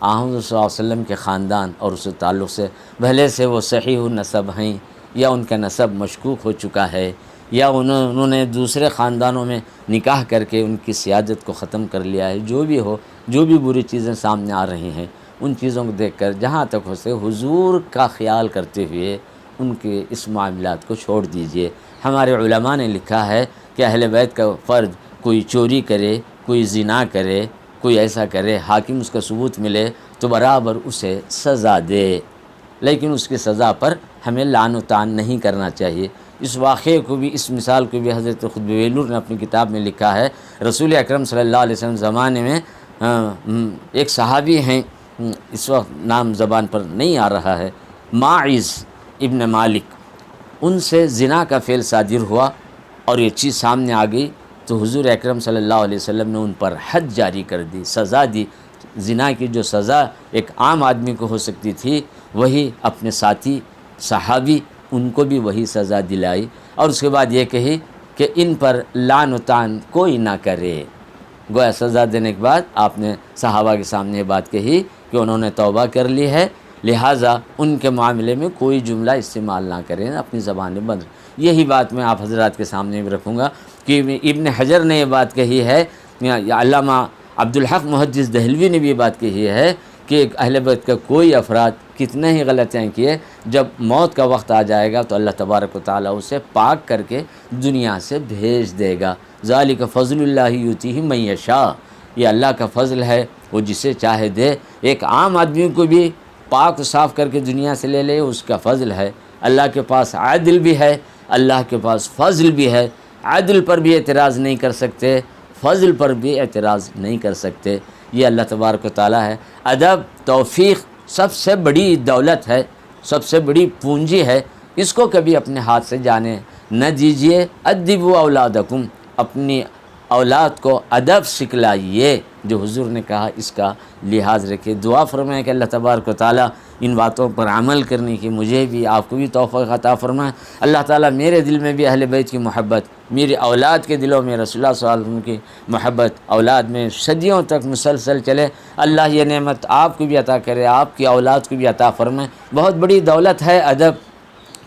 حضرت صلی اللہ علیہ وسلم کے خاندان اور اس تعلق سے بھلے سے وہ صحیح نسب ہیں یا ان کا نسب مشکوک ہو چکا ہے یا انہوں نے دوسرے خاندانوں میں نکاح کر کے ان کی سیادت کو ختم کر لیا ہے، جو بھی ہو، جو بھی بری چیزیں سامنے آ رہی ہیں ان چیزوں کو دیکھ کر جہاں تک ہو سکے حضور کا خیال کرتے ہوئے ان کے اس معاملات کو چھوڑ دیجئے۔ ہمارے علماء نے لکھا ہے کہ اہل بیت کا فرد کوئی چوری کرے، کوئی زنا کرے، کوئی ایسا کرے، حاکم اس کا ثبوت ملے تو برابر اسے سزا دے، لیکن اس کی سزا پر ہمیں لعن و طعن نہیں کرنا چاہیے۔ اس واقعے کو بھی، اس مثال کو بھی حضرت خطب بیلور نے اپنی کتاب میں لکھا ہے۔ رسول اکرم صلی اللہ علیہ وسلم زمانے میں ایک صحابی ہیں، اس وقت نام زبان پر نہیں آ رہا ہے، ماعز ابن مالک، ان سے زنا کا فعل صادر ہوا اور یہ چیز سامنے آ گئی تو حضور اکرم صلی اللہ علیہ وسلم نے ان پر حد جاری کر دی، سزا دی۔ زنا کی جو سزا ایک عام آدمی کو ہو سکتی تھی وہی اپنے ساتھی صحابی ان کو بھی وہی سزا دلائی، اور اس کے بعد یہ کہی کہ ان پر لعن و طعن کوئی نہ کرے۔ گویا سزا دینے کے بعد آپ نے صحابہ کے سامنے یہ بات کہی کہ انہوں نے توبہ کر لی ہے، لہٰذا ان کے معاملے میں کوئی جملہ استعمال نہ کریں، اپنی زبانیں بند۔ یہی بات میں آپ حضرات کے سامنے بھی رکھوں گا کہ ابن حجر نے یہ بات کہی ہے، علامہ عبدالحق محدث دہلوی نے بھی یہ بات کہی ہے کہ اہل بیت کا کوئی افراد کتنے ہی غلطیاں کیے، جب موت کا وقت آ جائے گا تو اللہ تبارک و تعالیٰ اسے پاک کر کے دنیا سے بھیج دے گا۔ ذالک فضل اللہ یؤتیہ من یشاء، یہ اللہ کا فضل ہے، وہ جسے چاہے دے۔ ایک عام آدمی کو بھی پاک و صاف کر کے دنیا سے لے لے، اس کا فضل ہے۔ اللہ کے پاس عدل بھی ہے، اللہ کے پاس فضل بھی ہے، عدل پر بھی اعتراض نہیں کر سکتے، فضل پر بھی اعتراض نہیں کر سکتے۔ یہ اللہ تبارک و تعالیٰ ہے۔ ادب، توفیق سب سے بڑی دولت ہے، سب سے بڑی پونجی ہے، اس کو کبھی اپنے ہاتھ سے جانے نہ دیجیے۔ ادبوا اولادکم، اپنی اولاد کو ادب سکھلائیے، جو حضور نے کہا اس کا لحاظ رکھے۔ دعا فرمائیں کہ اللہ تبارک و تعالیٰ ان باتوں پر عمل کرنے کی مجھے بھی، آپ کو بھی توفیق عطا فرمائے۔ اللہ تعالیٰ میرے دل میں بھی اہل بیت کی محبت، میری اولاد کے دلوں میں رسول اللہ صلی اللہ علیہ وسلم کی محبت اولاد میں صدیوں تک مسلسل چلے۔ اللہ یہ نعمت آپ کو بھی عطا کرے، آپ کی اولاد کو بھی عطا فرمائے۔ بہت بڑی دولت ہے ادب۔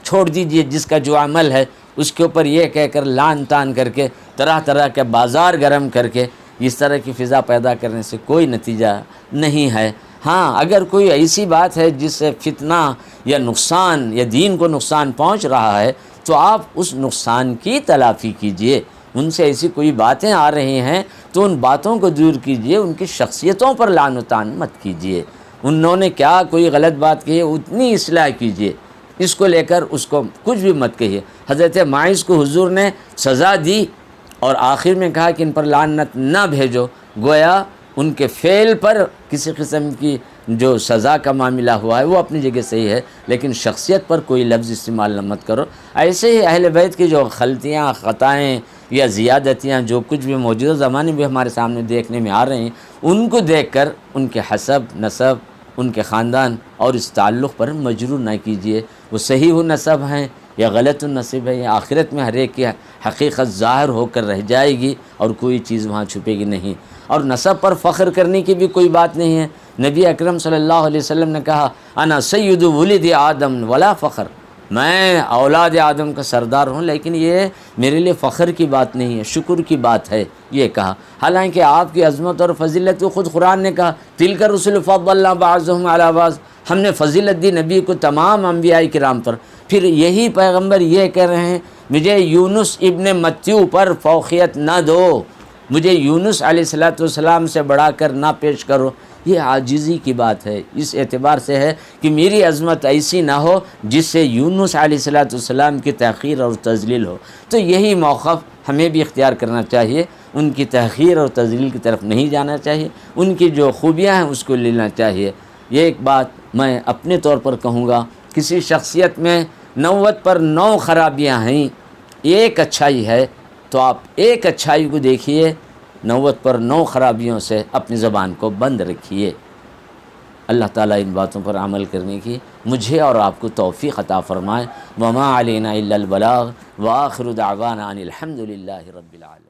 چھوڑ دیجئے جس کا جو عمل ہے اس کے اوپر یہ کہہ کر لعن طعن کر کے، طرح طرح کے بازار گرم کر کے اس طرح کی فضا پیدا کرنے سے کوئی نتیجہ نہیں ہے۔ ہاں، اگر کوئی ایسی بات ہے جس سے فتنہ یا نقصان یا دین کو نقصان پہنچ رہا ہے تو آپ اس نقصان کی تلافی کیجئے، ان سے ایسی کوئی باتیں آ رہی ہیں تو ان باتوں کو دور کیجئے، ان کی شخصیتوں پر لعن و طعن مت کیجئے، انہوں نے کیا کوئی غلط بات کی ہے اتنی اصلاح کیجئے، اس کو لے کر اس کو کچھ بھی مت کہیے۔ حضرت ماعز کو حضور نے سزا دی اور آخر میں کہا کہ ان پر لعنت نہ بھیجو، گویا ان کے فعل پر کسی قسم کی جو سزا کا معاملہ ہوا ہے وہ اپنی جگہ صحیح ہے، لیکن شخصیت پر کوئی لفظ استعمال نہ مت کرو۔ ایسے ہی اہل بیت کی جو غلطیاں، خطائیں یا زیادتیاں جو کچھ بھی موجودہ زمانے میں ہمارے سامنے دیکھنے میں آ رہے ہیں، ان کو دیکھ کر ان کے حسب، نسب، ان کے خاندان اور اس تعلق پر مجرور نہ کیجیے۔ وہ صحیح نسب ہیں یا غلط النسب ہے، یا آخرت میں ہر ایک کی حقیقت ظاہر ہو کر رہ جائے گی اور کوئی چیز وہاں چھپے گی نہیں۔ اور نسب پر فخر کرنے کی بھی کوئی بات نہیں ہے۔ نبی اکرم صلی اللہ علیہ وسلم نے کہا انا سید ولد آدم ولا فخر، میں اولاد آدم کا سردار ہوں، لیکن یہ میرے لیے فخر کی بات نہیں ہے، شکر کی بات ہے، یہ کہا۔ حالانکہ آپ کی عظمت اور فضیلت کو خود قرآن نے کہا تلک الرسل فضلنا بعضهم علی بعض، ہم نے فضیلت دی نبی کو تمام انبیاء کرام پر۔ پھر یہی پیغمبر یہ کہہ رہے ہیں مجھے یونس ابن متیو پر فوقیت نہ دو، مجھے یونس علیہ السلام سے بڑھا کر نہ پیش کرو۔ یہ عاجزی کی بات ہے، اس اعتبار سے ہے کہ میری عظمت ایسی نہ ہو جس سے یونس علیہ السلام کی تحقیر اور تذلیل ہو۔ تو یہی موقف ہمیں بھی اختیار کرنا چاہیے، ان کی تحقیر اور تذلیل کی طرف نہیں جانا چاہیے، ان کی جو خوبیاں ہیں اس کو لینا چاہیے۔ یہ ایک بات میں اپنے طور پر کہوں گا، کسی شخصیت میں 90 پر 9 خرابیاں ہیں، ایک اچھائی ہے، تو آپ ایک اچھائی کو دیکھیے، 90 پر 9 خرابیوں سے اپنی زبان کو بند رکھیے۔ اللہ تعالیٰ ان باتوں پر عمل کرنے کی مجھے اور آپ کو توفیق عطا فرمائے۔ وما علینا الا البلاغ وآخر دعوانا ان الحمد للہ رب العالمین۔